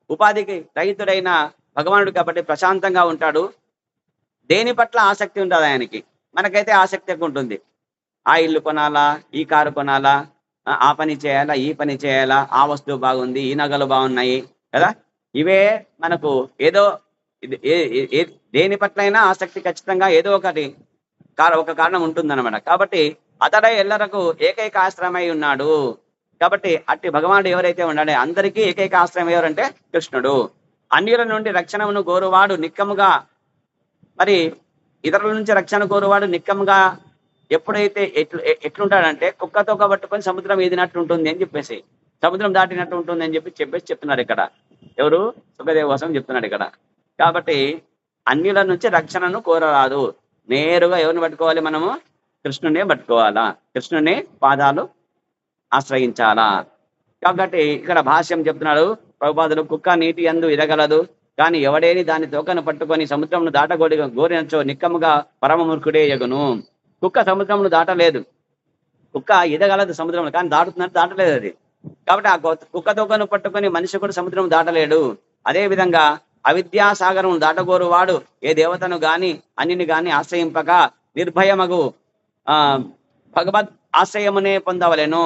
ఉపాధికి రహితుడైన భగవానుడు కాబట్టి ప్రశాంతంగా ఉంటాడు. దేని పట్ల ఆసక్తి ఉంటుంది ఆయనకి? మనకైతే ఆసక్తి ఎక్కువ ఉంటుంది. ఆ ఇల్లు కొనాలా, ఈ కారు కొనాలా, ఆ పని చేయాలా, ఈ పని చేయాలా, ఆ వస్తువు బాగుంది, ఈ నగలు బాగున్నాయి కదా. ఇవే మనకు ఏదో దేని పట్లైనా ఆసక్తి ఖచ్చితంగా ఏదో ఒక కారణం ఉంటుందన్నమాట. కాబట్టి అతడే ఎల్లరకు ఏకైక ఆశ్రమై ఉన్నాడు. కాబట్టి అట్టి భగవానుడు ఎవరైతే ఉన్నాడో అందరికీ ఏకైక ఆశ్రయం ఎవరంటే కృష్ణుడు. అన్యుల నుండి రక్షణను కోరువాడు నిక్కముగా, మరి ఇతరుల నుంచి రక్షణ కోరువాడు నిక్కముగా ఎప్పుడైతే ఎట్లుంటాడంటే కుక్కతో పట్టుకొని సముద్రం ఈదినట్టు ఉంటుంది అని చెప్పేసి, సముద్రం దాటినట్టు ఉంటుంది అని చెప్పేసి చెప్తున్నారు ఇక్కడ. ఎవరు? సుఖదేవ కోసం చెప్తున్నాడు ఇక్కడ. కాబట్టి అన్యుల నుంచి రక్షణను కోరరాదు, నేరుగా ఎవరిని పట్టుకోవాలి? మనము కృష్ణునే పట్టుకోవాలా, కృష్ణుని పాదాలు ఆశ్రయించాలా. కాబట్టి ఇక్కడ భాష్యం చెప్తున్నాడు ప్రభుపాదులు, కుక్క నీటి యందు ఎదగలదు, కానీ ఎవడేని దాని తోకను పట్టుకొని సముద్రమును గోరినచో నిక్కముగా పరమమూర్ఖుడే యగును. కుక్క సముద్రమును దాటలేదు, కుక్క ఎదగలదు సముద్రంలో, కానీ దాటలేదు అది. కాబట్టి ఆ కుక్క తోకను పట్టుకొని మనిషి కూడా సముద్రం దాటలేడు. అదే విధంగా అవిద్యాసాగరము దాటగోరు వాడు ఏ దేవతను గాని అన్నిని గాని ఆశ్రయింపక నిర్భయమగు భగవద్ ఆశ్రయమునే పొందవలెను.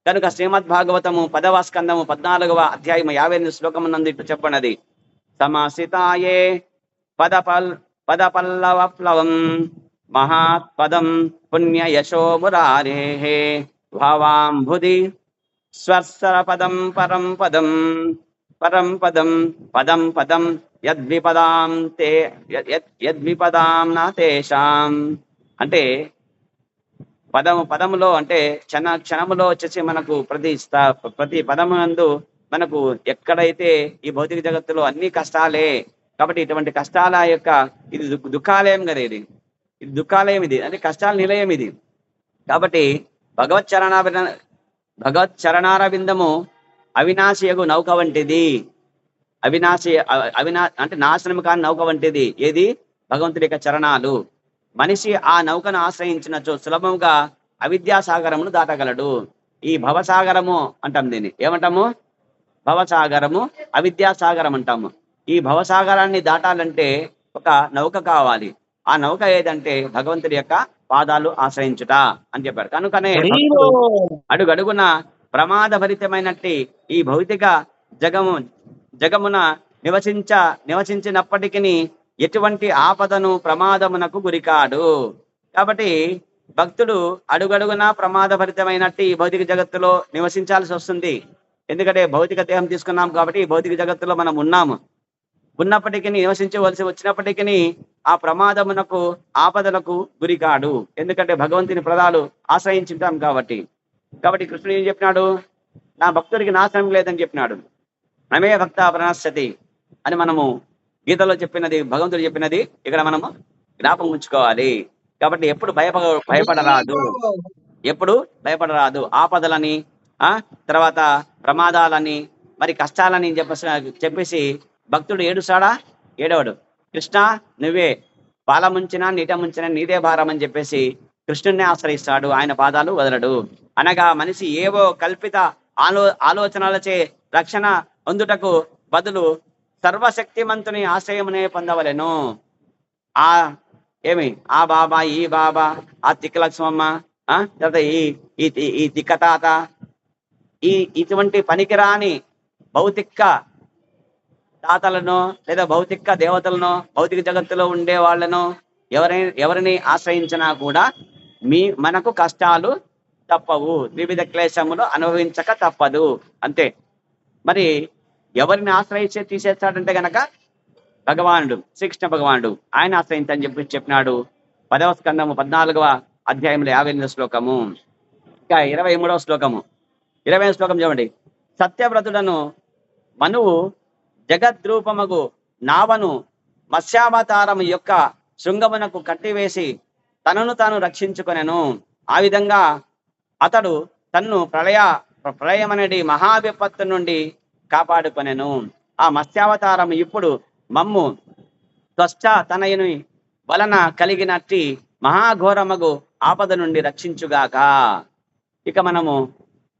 కనుక శ్రీమద్ భాగవతము 10వ స్కందము 14వ అధ్యాయము 58 శ్లోకమునందు ఇట్లు చెప్పనది. సమాసితాయే పదపల్లవప్లవం మహాత్పదం పుణ్య యశో మురారేః భావాంబుధి స్వర్సర పదం పరం పదం పదం యద్విపదాం నా తేషాం. అంటే పదములో అంటే క్షణములో వచ్చేసి మనకు ప్రతి పదమునందు మనకు ఎక్కడైతే ఈ భౌతిక జగత్తులో అన్ని కష్టాలే. కాబట్టి ఇటువంటి కష్టాల యొక్క ఇది దుఃఖాలయం కదా, ఇది దుఃఖాలయం, ఇది అంటే కష్టాల నిలయం ఇది. కాబట్టి భగవత్ చరణారవిందము అవినాశియగు నౌక వంటిది. అంటే నాశనం కాని నౌక వంటిది. ఏది? భగవంతుడి యొక్క చరణాలు. మనిషి ఆ నౌకను ఆశ్రయించినచో సులభంగా అవిద్యాసాగరమును దాటగలడు. ఈ భవసాగరము అంటాం, దీన్ని ఏమంటాము? భవసాగరము, అవిద్యాసాగరం అంటాము. ఈ భవసాగరాన్ని దాటాలంటే ఒక నౌక కావాలి. ఆ నౌక ఏదంటే భగవంతుడి యొక్క పాదాలు ఆశ్రయించుట అని చెప్పారు. కనుకనే అడుగడుగున ప్రమాదభరితమైనట్టి ఈ భౌతిక జగమున నివసించినప్పటికీ ఎటువంటి ఆపదను ప్రమాదమునకు గురికాడు. కాబట్టి భక్తుడు అడుగడుగున ప్రమాదభరితమైనట్టు ఈ భౌతిక జగత్తులో నివసించాల్సి వస్తుంది. ఎందుకంటే భౌతిక దేహం తీసుకున్నాం కాబట్టి ఈ భౌతిక జగత్తులో మనం ఉన్నప్పటికీ నివసించవలసి వచ్చినప్పటికీ ఆ ప్రమాదమునకు ఆపదలకు గురికాడు. ఎందుకంటే భగవంతుని ప్రదాలు ఆశ్రయించుంటాం కాబట్టి. కృష్ణుడు ఏం చెప్పినాడు? నా భక్తుడికి నాశనం లేదని చెప్పినాడు. నమే భక్త ప్రణశ్యతి అని మనము గీతలో చెప్పినది, భగవంతుడు చెప్పినది ఇక్కడ మనము జ్ఞాపకం ఉంచుకోవాలి. కాబట్టి ఎప్పుడు భయపడరాదు. ఆపదలని, తర్వాత ప్రమాదాలని, మరి కష్టాలని చెప్పేసి భక్తుడు ఏడవడు. కృష్ణ నువ్వే పాల ముంచినా నీట ముంచినా నీదే భారం అని చెప్పేసి కృష్ణుడిని ఆశ్రయిస్తాడు, ఆయన పాదాలు వదలడు. అనగా మనిషి ఏవో కల్పిత ఆలోచనలచే రక్షణ పొందుటకు బదులు సర్వశక్తిమంతుని ఆశ్రయమునే పొందవలెను. ఆ బాబా, ఈ బాబా, ఆ తిక్కలక్ష్మమ్మ, తర్వాత ఈ తిక్కతాత, ఇటువంటి పనికిరాని భౌతిక తాతలను లేదా భౌతిక దేవతలను, భౌతిక జగత్తులో ఉండే వాళ్ళను ఎవరిని ఆశ్రయించినా కూడా మనకు కష్టాలు తప్పవు, వివిధ క్లేశములు అనుభవించక తప్పదు, అంతే. మరి ఎవరిని ఆశ్రయించే తీసేస్తాడంటే గనక భగవానుడు, శ్రీకృష్ణ భగవానుడు, ఆయన ఆశ్రయించని చెప్పినాడు 10వ స్కందము 14వ అధ్యాయంలో 58వ శ్లోకము. ఇంకా 23వ శ్లోకము. 20వ శ్లోకం చూడండి. సత్యవ్రతుడను మనువు జగద్రూపమగు నావను మత్స్యావతారము యొక్క శృంగమునకు కట్టివేసి తనను తాను రక్షించుకొనెను. ఆ విధంగా అతడు తన్ను ప్రళయమనడి మహావిపత్తు నుండి కాపాడుకొనెను. ఆ మత్స్యావతారం ఇప్పుడు మమ్ము త్వష్ట తనయుని వలన కలిగినట్టి మహాఘోరమగు ఆపద నుండి రక్షించుగాక. ఇక మనము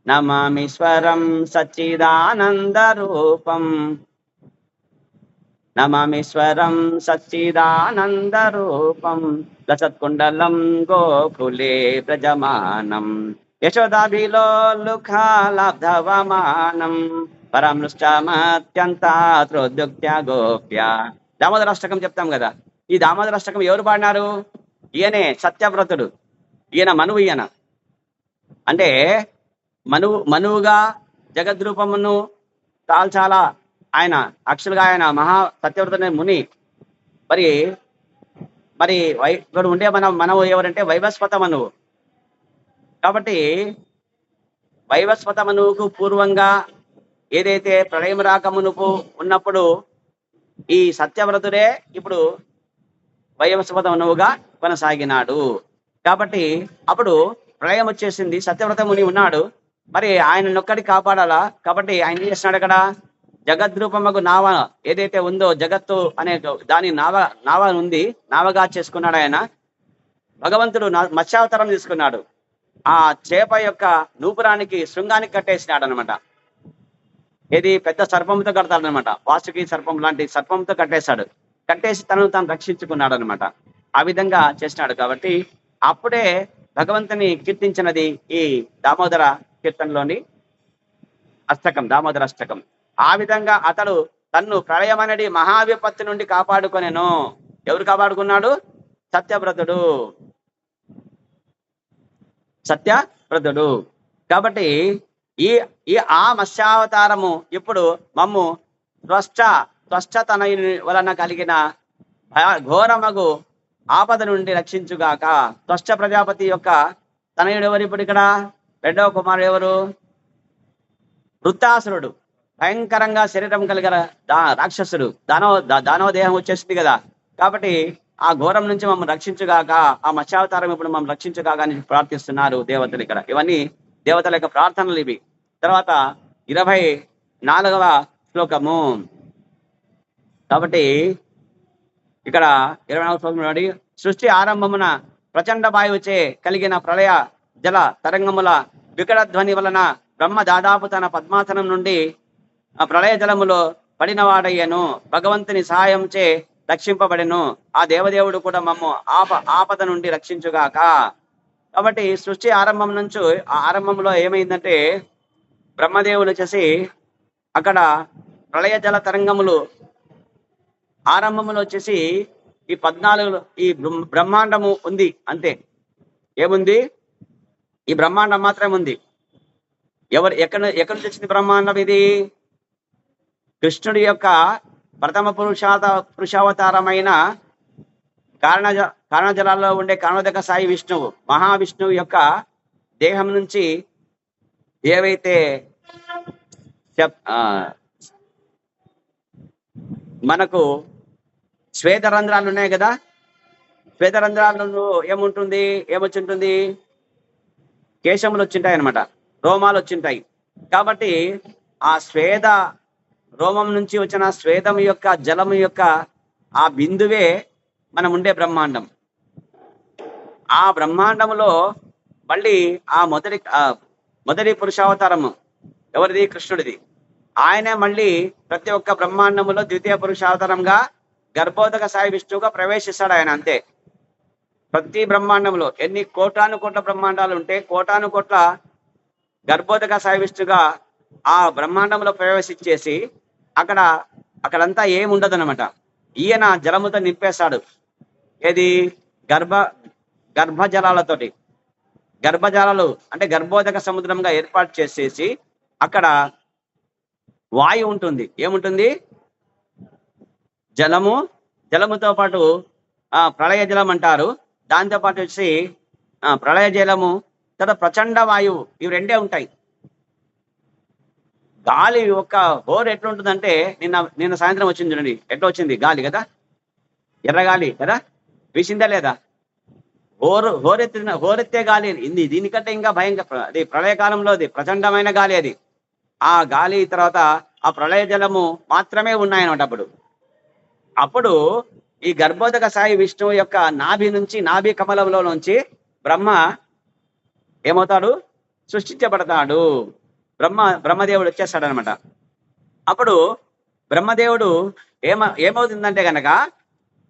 నమామీశ్వరం సచ్చిదానంద రూపం, నమామీశ్వరం సచ్చిదానంద రూపం, లసత్కుండలం గోకులే ప్రజమానం, యశోదాభిలోలుఖాలబ్ధవమానం, పరమృష్టమత్యంతాత్రోద్యుక్త్య గోప్య. దామోదరాష్టకం చెప్తాం కదా. ఈ దామోదరాష్టకం ఎవరు పాడినారు? ఈయనే సత్యవ్రతుడు. ఈయన మనువు. ఈయన అంటే మనువుగా జగద్రూపమును చాలా ఆయన యాక్చువల్గా ఆయన మహా సత్యవ్రతుని ముని. మరి ఇక్కడ ఉండే మనవు ఎవరంటే వైవస్వత మనువు. కాబట్టి వైవస్వత మనువుకు పూర్వంగా ఏదైతే ప్రళయం రాకమునుపు ఉన్నప్పుడు ఈ సత్యవ్రతుడే ఇప్పుడు వైవస్వత మనువుగా కొనసాగినాడు. కాబట్టి అప్పుడు ప్రళయం వచ్చేసింది, సత్యవ్రత ముని ఉన్నాడు. మరి ఆయన నొక్కడి కాపాడాలా. కాబట్టి ఆయన ఏం చేస్తున్నాడు? అక్కడ జగద్రూపమగు నావ ఏదైతే ఉందో, జగత్తు అనే దాని నావ ఉంది, నావగా చేసుకున్నాడు ఆయన. భగవంతుడు మత్స్యావతారం తీసుకున్నాడు. ఆ చేప యొక్క నూపురానికి శృంగానికి కట్టేసినాడు అనమాట. ఏది పెద్ద సర్పంతో కడతాడు అనమాట. వాసుకి సర్పం లాంటి సర్పంతో కట్టేసి తనను తాను రక్షించుకున్నాడు అనమాట. ఆ విధంగా చేసినాడు. కాబట్టి అప్పుడే భగవంతుని కీర్తించినది ఈ దామోదర కీర్తనలోని అష్టకం, దామోదర అష్టకం. ఆ విధంగా అతడు తన్ను ప్రళయమనడి మహావిపత్తు నుండి కాపాడుకొనెను. ఎవరు కాపాడుకున్నాడు? సత్యవ్రతుడు. కాబట్టి ఈ ఆ మత్స్యావతారము ఇప్పుడు మమ్ము త్వష్ట తనయుని వలన కలిగిన ఘోరమగు ఆపద నుండి రక్షించుగాక. త్వష్ట ప్రజాపతి యొక్క తనయుడు ఎవరు? ఇప్పుడు ఇక్కడ రెండవ కుమారుడు ఎవరు? వృత్తాసురుడు. భయంకరంగా శరీరం కలిగిన రాక్షసుడు. దానవ దేహం వచ్చేసింది కదా. కాబట్టి ఆ ఘోరం నుంచి మమ్మల్ని రక్షించుగాక, ఆ మత్స్యావతారం ఇప్పుడు మమ్మల్ని రక్షించుగాక అని ప్రార్థిస్తున్నారు దేవతలు ఇక్కడ. ఇవన్నీ దేవతల యొక్క ప్రార్థనలు ఇవి. తర్వాత 24వ శ్లోకము. కాబట్టి ఇక్కడ 24వ శ్లోకం, సృష్టి ఆరంభమున ప్రచండ వాయువుచే కలిగిన ప్రళయ జల తరంగముల వికట ధ్వని వలన బ్రహ్మ దాదాపు తన పద్మాసనం నుండి ఆ ప్రళయ జలములో పడినవాడయ్యను. భగవంతుని సహాయం చే రక్షింపబడెను. ఆ దేవదేవుడు కూడా మమ్ము ఆపద నుండి రక్షించుగాక. కాబట్టి సృష్టి ఆరంభం నుంచి ఆ ఆరంభంలో ఏమైందంటే బ్రహ్మదేవులు వచ్చేసి అక్కడ ప్రళయ జల తరంగములు ఆరంభంలో వచ్చేసి ఈ 14 ఈ బ్రహ్మాండము ఉంది అంతే. ఏముంది? ఈ బ్రహ్మాండం మాత్రమే ఉంది. ఎక్కడి నుంచి వచ్చింది బ్రహ్మాండం? ఇది కృష్ణుడి యొక్క ప్రథమ పురుషావతారమైన కారణజలాల్లో ఉండే కారణోదక సాయి విష్ణువు, మహావిష్ణువు యొక్క దేహం నుంచి ఏవైతే మనకు శ్వేతరంధ్రాలు ఉన్నాయి కదా, శ్వేతరంధ్రాలలో ఏమొచ్చింటుంది? కేశములు వచ్చింటాయి అనమాట, రోమాలు వచ్చింటాయి. కాబట్టి ఆ శ్వేత రోమం నుంచి వచ్చిన శ్వేతం యొక్క జలము యొక్క ఆ బిందువే మనం ఉండే బ్రహ్మాండం. ఆ బ్రహ్మాండములో మళ్ళీ ఆ మొదటి పురుషావతారము ఎవరిది? కృష్ణుడిది. ఆయనే మళ్ళీ ప్రతి ఒక్క బ్రహ్మాండములో ద్వితీయ పురుషావతారంగా గర్భోదక సాయి విష్ణువుగా ప్రవేశిస్తాడు ఆయన. అంతే. ప్రతి బ్రహ్మాండంలో ఎన్ని కోటాను కోట్ల బ్రహ్మాండాలు ఉంటే కోటాను కోట్ల గర్భోదక సాయి విష్ణుగా ఆ బ్రహ్మాండంలో ప్రవేశించేసి అక్కడంతా ఏముండదు అనమాట. ఈయన జలముతో నింపేశాడు. ఏది? గర్భజలాలతోటి. గర్భజలాలు అంటే గర్భోదక సముద్రంగా ఏర్పాటు చేసేసి అక్కడ వాయువు ఉంటుంది. ఏముంటుంది? జలముతో పాటు ప్రళయ జలం అంటారు. దాంతో పాటు వచ్చి ప్రళయ జలము, తర్వాత ప్రచండ వాయువు, ఇవి రెండే ఉంటాయి. గాలి యొక్క హోరు ఎట్లుంటుందంటే నిన్న సాయంత్రం వచ్చింది చూడండి, ఎట్లా వచ్చింది గాలి కదా, ఎర్రగాలి కదా, వీసిందా లేదా? హోరెత్తే గాలి దీనికంటే ఇంకా భయంకర, అది ప్రళయకాలంలో అది ప్రచండమైన గాలి. అది ఆ గాలి తర్వాత ఆ ప్రళయ జలము మాత్రమే ఉన్నాయన్నమాట. అప్పుడు ఈ గర్భోదక సాయి విష్ణువు యొక్క నాభి కమలంలో నుంచి బ్రహ్మ ఏమవుతాడు? సృష్టించబడతాడు. బ్రహ్మదేవుడు వచ్చేస్తాడనమాట. అప్పుడు బ్రహ్మదేవుడు ఏమవుతుందంటే గనక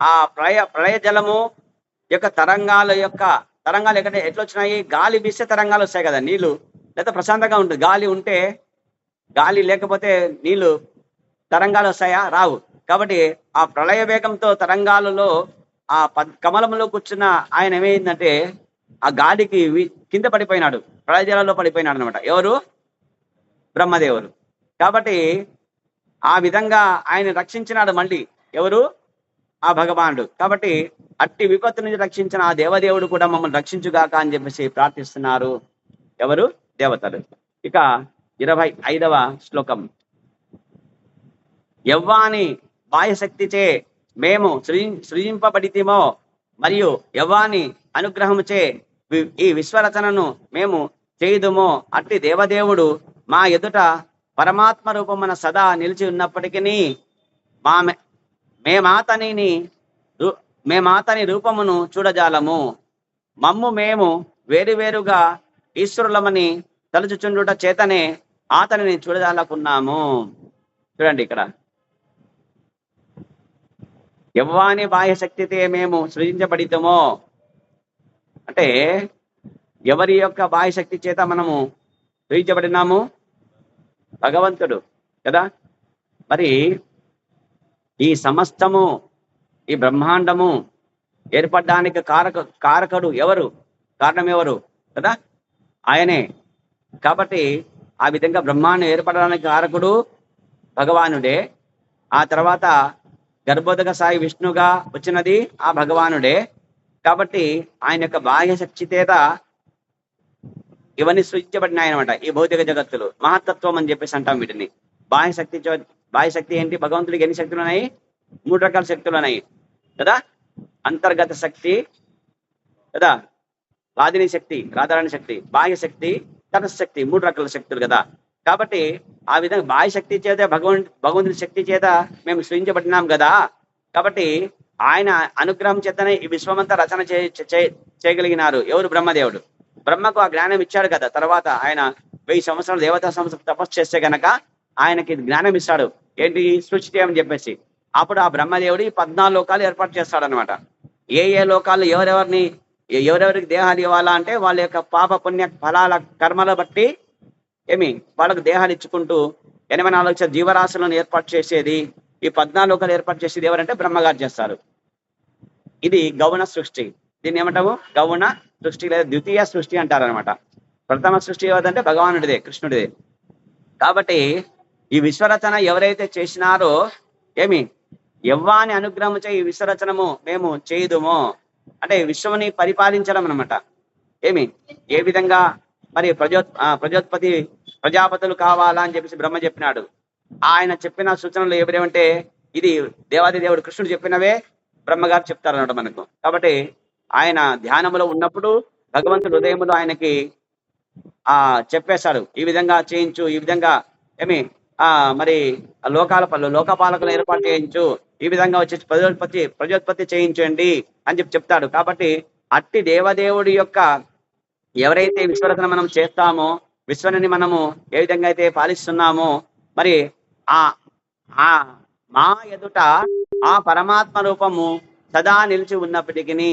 ఆ ప్రళయ జలము యొక్క తరంగాలు ఎట్లా వచ్చినాయి? గాలి వీస్తే తరంగాలు వస్తాయి కదా, నీళ్లు లేదా ప్రశాంతంగా ఉంటుంది. గాలి లేకపోతే నీళ్లు తరంగాలు వస్తాయా? రావు. కాబట్టి ఆ ప్రళయ వేగంతో తరంగాలలో ఆ కమలంలో కూర్చున్న ఆయన ఏమైందంటే ఆ గాలికి కింద పడిపోయినాడు, ప్రళయ జలంలో పడిపోయినాడు అనమాట. ఎవరు? బ్రహ్మదేవుడు. కాబట్టి ఆ విధంగా ఆయన రక్షించినాడు. మళ్ళీ ఎవరు? ఆ భగవానుడు. కాబట్టి అట్టి విపత్తు నుంచి రక్షించిన ఆ దేవదేవుడు కూడా మమ్మల్ని రక్షించుగాక అని చెప్పేసి ప్రార్థిస్తున్నారు. ఎవరు? దేవతలు. ఇక 25వ శ్లోకం. యవ్వాని బాహ్యశక్తిచే మేము సృజింపబడితిమో మరియు యవ్వాని అనుగ్రహముచే ఈ విశ్వరచనను మేము చేయుదుమో అట్టి దేవదేవుడు మా ఎదుట పరమాత్మ రూపమున సదా నిలిచి ఉన్నప్పటికీ మేమాతని రూపమును చూడజాలము. మేము వేరువేరుగా ఈశ్వరులమని తలుచుచుండుట చేతనే ఆతనిని చూడజాలకున్నాము. చూడండి ఇక్కడ, యవ్వాని బాహ్యశక్తితే మేము సృజించబడితమో అంటే ఎవరి యొక్క బాహ్యశక్తి చేత మనము సృజించబడినాము? భగవంతుడు కదా. మరి ఈ సమస్తము, ఈ బ్రహ్మాండము ఏర్పడడానికి కారకుడు ఎవరు? కారణం ఎవరు కదా? ఆయనే. కాబట్టి ఆ విధంగా బ్రహ్మాండం ఏర్పడడానికి కారకుడు భగవానుడే. ఆ తర్వాత గర్భోదక సాయి విష్ణుగా వచ్చినది ఆ భగవానుడే. కాబట్టి ఆయన యొక్క బాహ్య శక్తి చేత ఇవన్నీ సృష్టించబడినాయి అనమాట. ఈ భౌతిక జగత్తులు మహత్తత్వం అని చెప్పేసి అంటాం వీటిని. బాహ్యశక్తి ఏంటి? భగవంతుడికి ఎన్ని శక్తులు ఉన్నాయి? 3 రకాల శక్తులు ఉన్నాయి కదా. అంతర్గత శక్తి కదా, వాదిని శక్తి, రాధారాణి శక్తి, బాహ్య శక్తి, తటశక్తి, 3 రకాల శక్తులు కదా. కాబట్టి ఆ విధంగా బాహ్య శక్తి చేత భగవంతుడి శక్తి చేత మేము సృజించబడినాం కదా. కాబట్టి ఆయన అనుగ్రహం చేతనే ఈ విశ్వమంతా రచన చేయగలిగినారు. ఎవరు? బ్రహ్మదేవుడు. బ్రహ్మకు ఆ జ్ఞానం ఇచ్చాడు కదా. తర్వాత ఆయన 1000 సంవత్సరాలు దేవతా సంవత్సరం తపస్సు చేస్తే గనక ఆయనకి జ్ఞానం ఇస్తాడు. ఏంటి? సృష్టి అని చెప్పేసి. అప్పుడు ఆ బ్రహ్మదేవుడు ఈ 14 లోకాలు ఏర్పాటు చేస్తాడు అనమాట. ఏ లోకాలు ఎవరెవరికి దేహాలు ఇవ్వాలా అంటే వాళ్ళ యొక్క పాప పుణ్య ఫలాల కర్మల బట్టి వాళ్ళకు దేహాలు ఇచ్చుకుంటూ 84 లక్షల జీవరాశులను ఏర్పాటు చేసేది, ఈ 14 లోకాలు ఏర్పాటు చేసేది ఎవరంటే బ్రహ్మగారు చేస్తారు. ఇది గౌణ సృష్టి. దీన్ని ఏమంటాము? గౌణ సృష్టి లేదా ద్వితీయ సృష్టి అంటారనమాట. ప్రథమ సృష్టి ఏదంటే భగవానుడిదే, కృష్ణుడిదే. కాబట్టి ఈ విశ్వరచన ఎవరైతే చేసినారో యవ్వాని అనుగ్రహముచే ఈ విశ్వరచనము మేము చేయుదుమో అంటే విశ్వముని పరిపాలించడం అనమాట. ఏ విధంగా మరి ప్రజాపతులు కావాలా అని చెప్పేసి బ్రహ్మ చెప్పినాడు. ఆయన చెప్పిన సూచనలు ఏమిటంటే ఇది దేవాది దేవుడు కృష్ణుడు చెప్పినవే బ్రహ్మగారు చెప్తారన్నమాట మనకు. కాబట్టి ఆయన ధ్యానములో ఉన్నప్పుడు భగవంతుడు హృదయములో ఆయనకి చెప్పేశాడు, ఈ విధంగా చేయించు, ఈ విధంగా మరి లోకపాలకులు ఏర్పాటు చేయించు, ఈ విధంగా వచ్చేసి ప్రజోత్పత్తి చేయించండి అని చెప్తాడు. కాబట్టి అట్టి దేవదేవుడి యొక్క ఎవరైతే విశ్వరచన మనం చేస్తామో, విశ్వని మనము ఏ విధంగా అయితే పాలిస్తున్నామో, మరి మా ఎదుట ఆ పరమాత్మ రూపము సదా నిలిచి ఉన్నప్పటికీ,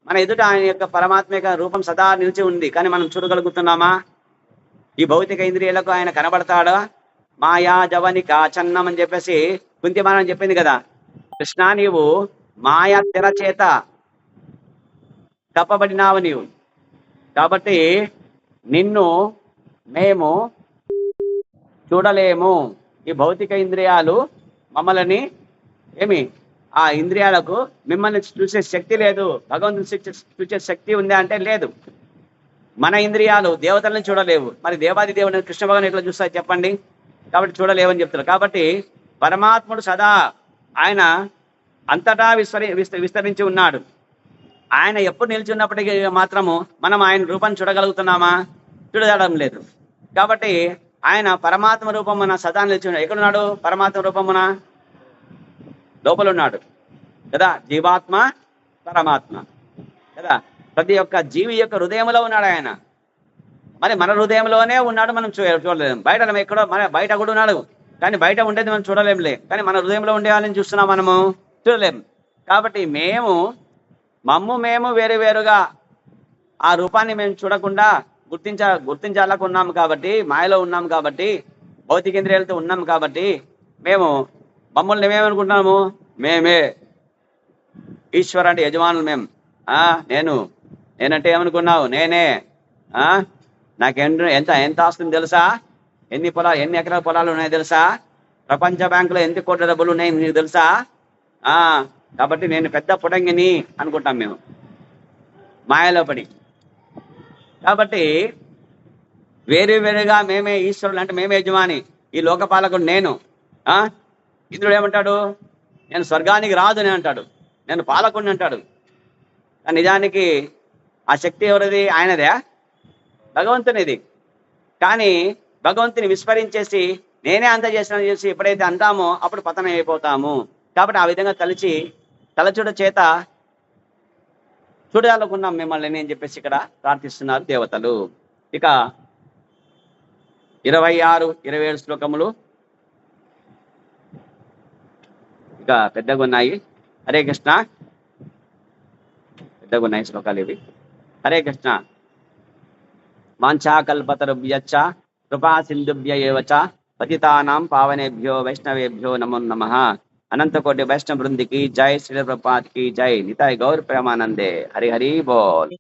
మన ఎదుట ఆయన యొక్క పరమాత్మ యొక్క రూపం సదా నిలిచి ఉంది, కానీ మనం చూడగలుగుతున్నామా? ఈ భౌతిక ఇంద్రియాలకు ఆయన కనబడతాడా? మాయా జవనిక చన్నం అని చెప్పేసి కుంతిమానం చెప్పింది కదా. కృష్ణ, నీవు మాయా తెర చేత కప్పబడినావు నీవు. కాబట్టి నిన్ను మేము చూడలేము. ఈ భౌతిక ఇంద్రియాలు మమ్మల్ని ఆ ఇంద్రియాలకు మిమ్మల్ని చూసే శక్తి లేదు. భగవంతుని చూసే శక్తి ఉంది అంటే లేదు. మన ఇంద్రియాలు దేవతలను చూడలేవు. మరి దేవాది దేవుడిని కృష్ణ భగవాన్ ఎట్లా చూస్తాయి చెప్పండి? కాబట్టి చూడలేవని చెప్తారు. కాబట్టి పరమాత్ముడు సదా ఆయన అంతటా విస్తరించి ఉన్నాడు. ఆయన ఎప్పుడు నిలిచి ఉన్నప్పటికీ మాత్రము మనం ఆయన రూపాన్ని చూడగలుగుతున్నామా? చూడగలడం లేదు. కాబట్టి ఆయన పరమాత్మ రూపమున సదా నిలిచి ఉన్నాడు. ఎక్కడున్నాడు? పరమాత్మ రూపమున లోపల ఉన్నాడు కదా. జీవాత్మ పరమాత్మ కదా. ప్రతి ఒక్క జీవి యొక్క హృదయంలో ఉన్నాడు ఆయన. మరి మన హృదయంలోనే ఉన్నాడు, మనం చూడలేము. బయట ఎక్కడో మన బయట కూడా ఉన్నాడు, కానీ బయట ఉండేది మనం చూడలేములే. కానీ మన హృదయంలో ఉండే వాళ్ళని చూస్తున్నాం, మనము చూడలేము. కాబట్టి మేము వేరు వేరుగా ఆ రూపాన్ని మేము చూడకుండా గుర్తించాలకున్నాము. కాబట్టి మాయలో ఉన్నాం, కాబట్టి భౌతికేంద్రియాలతో ఉన్నాం. కాబట్టి మమ్మల్ని మేమనుకుంటున్నాము, మేమే ఈశ్వర అంటే యజమానులు మేము. నేనంటే ఏమనుకున్నావు? నేనే. నాకు ఎంత ఆస్తుంది తెలుసా? ఎన్ని ఎకరాల పొలాలు ఉన్నాయో తెలుసా? ప్రపంచ బ్యాంకులో ఎన్ని కోట్ల డబ్బులు ఉన్నాయి నీకు తెలుసా? కాబట్టి నేను పెద్ద పుటంగిని అనుకుంటాం మేము మాయలో పడి. కాబట్టి వేరుగా మేమే ఈశ్వరులు అంటే మేమే యజమాని, ఈ లోకపాలకుడు నేను. ఇంద్రుడు ఏమంటాడు? నేను స్వర్గానికి రాదు అని అంటాడు, నేను పాలకుడిని అంటాడు. నిజానికి ఆ శక్తి ఎవరిది? ఆయనదే, భగవంతునిది. కానీ భగవంతుని విస్మరించేసి నేనే అంత చేసిన చేసి ఎప్పుడైతే అంటామో అప్పుడు పతనం అయిపోతాము. కాబట్టి ఆ విధంగా తలచుడ చేత చూడాలనుకున్నాం మిమ్మల్ని అని చెప్పేసి ఇక్కడ ప్రార్థిస్తున్నారు దేవతలు. ఇక 26, 27 శ్లోకములు ఇక పెద్దగా ఉన్నాయి. హరే కృష్ణ. పెద్దగా ఉన్నాయి శ్లోకాలు ఇవి. హరే కృష్ణ. వాంఛాకల్పతరుభ్యశ్చ కృపా సింధుభ్య ఏవ చ పతితానాం పావనేభ్యో వైష్ణవేభ్యో నమో నమః. అనంతకోటి వైష్ణవ బృందికి జై, శ్రీల ప్రభుపాద్ కి జై, నితాయ్ గౌర్ ప్రేమానందే. హరి హరి బోల్.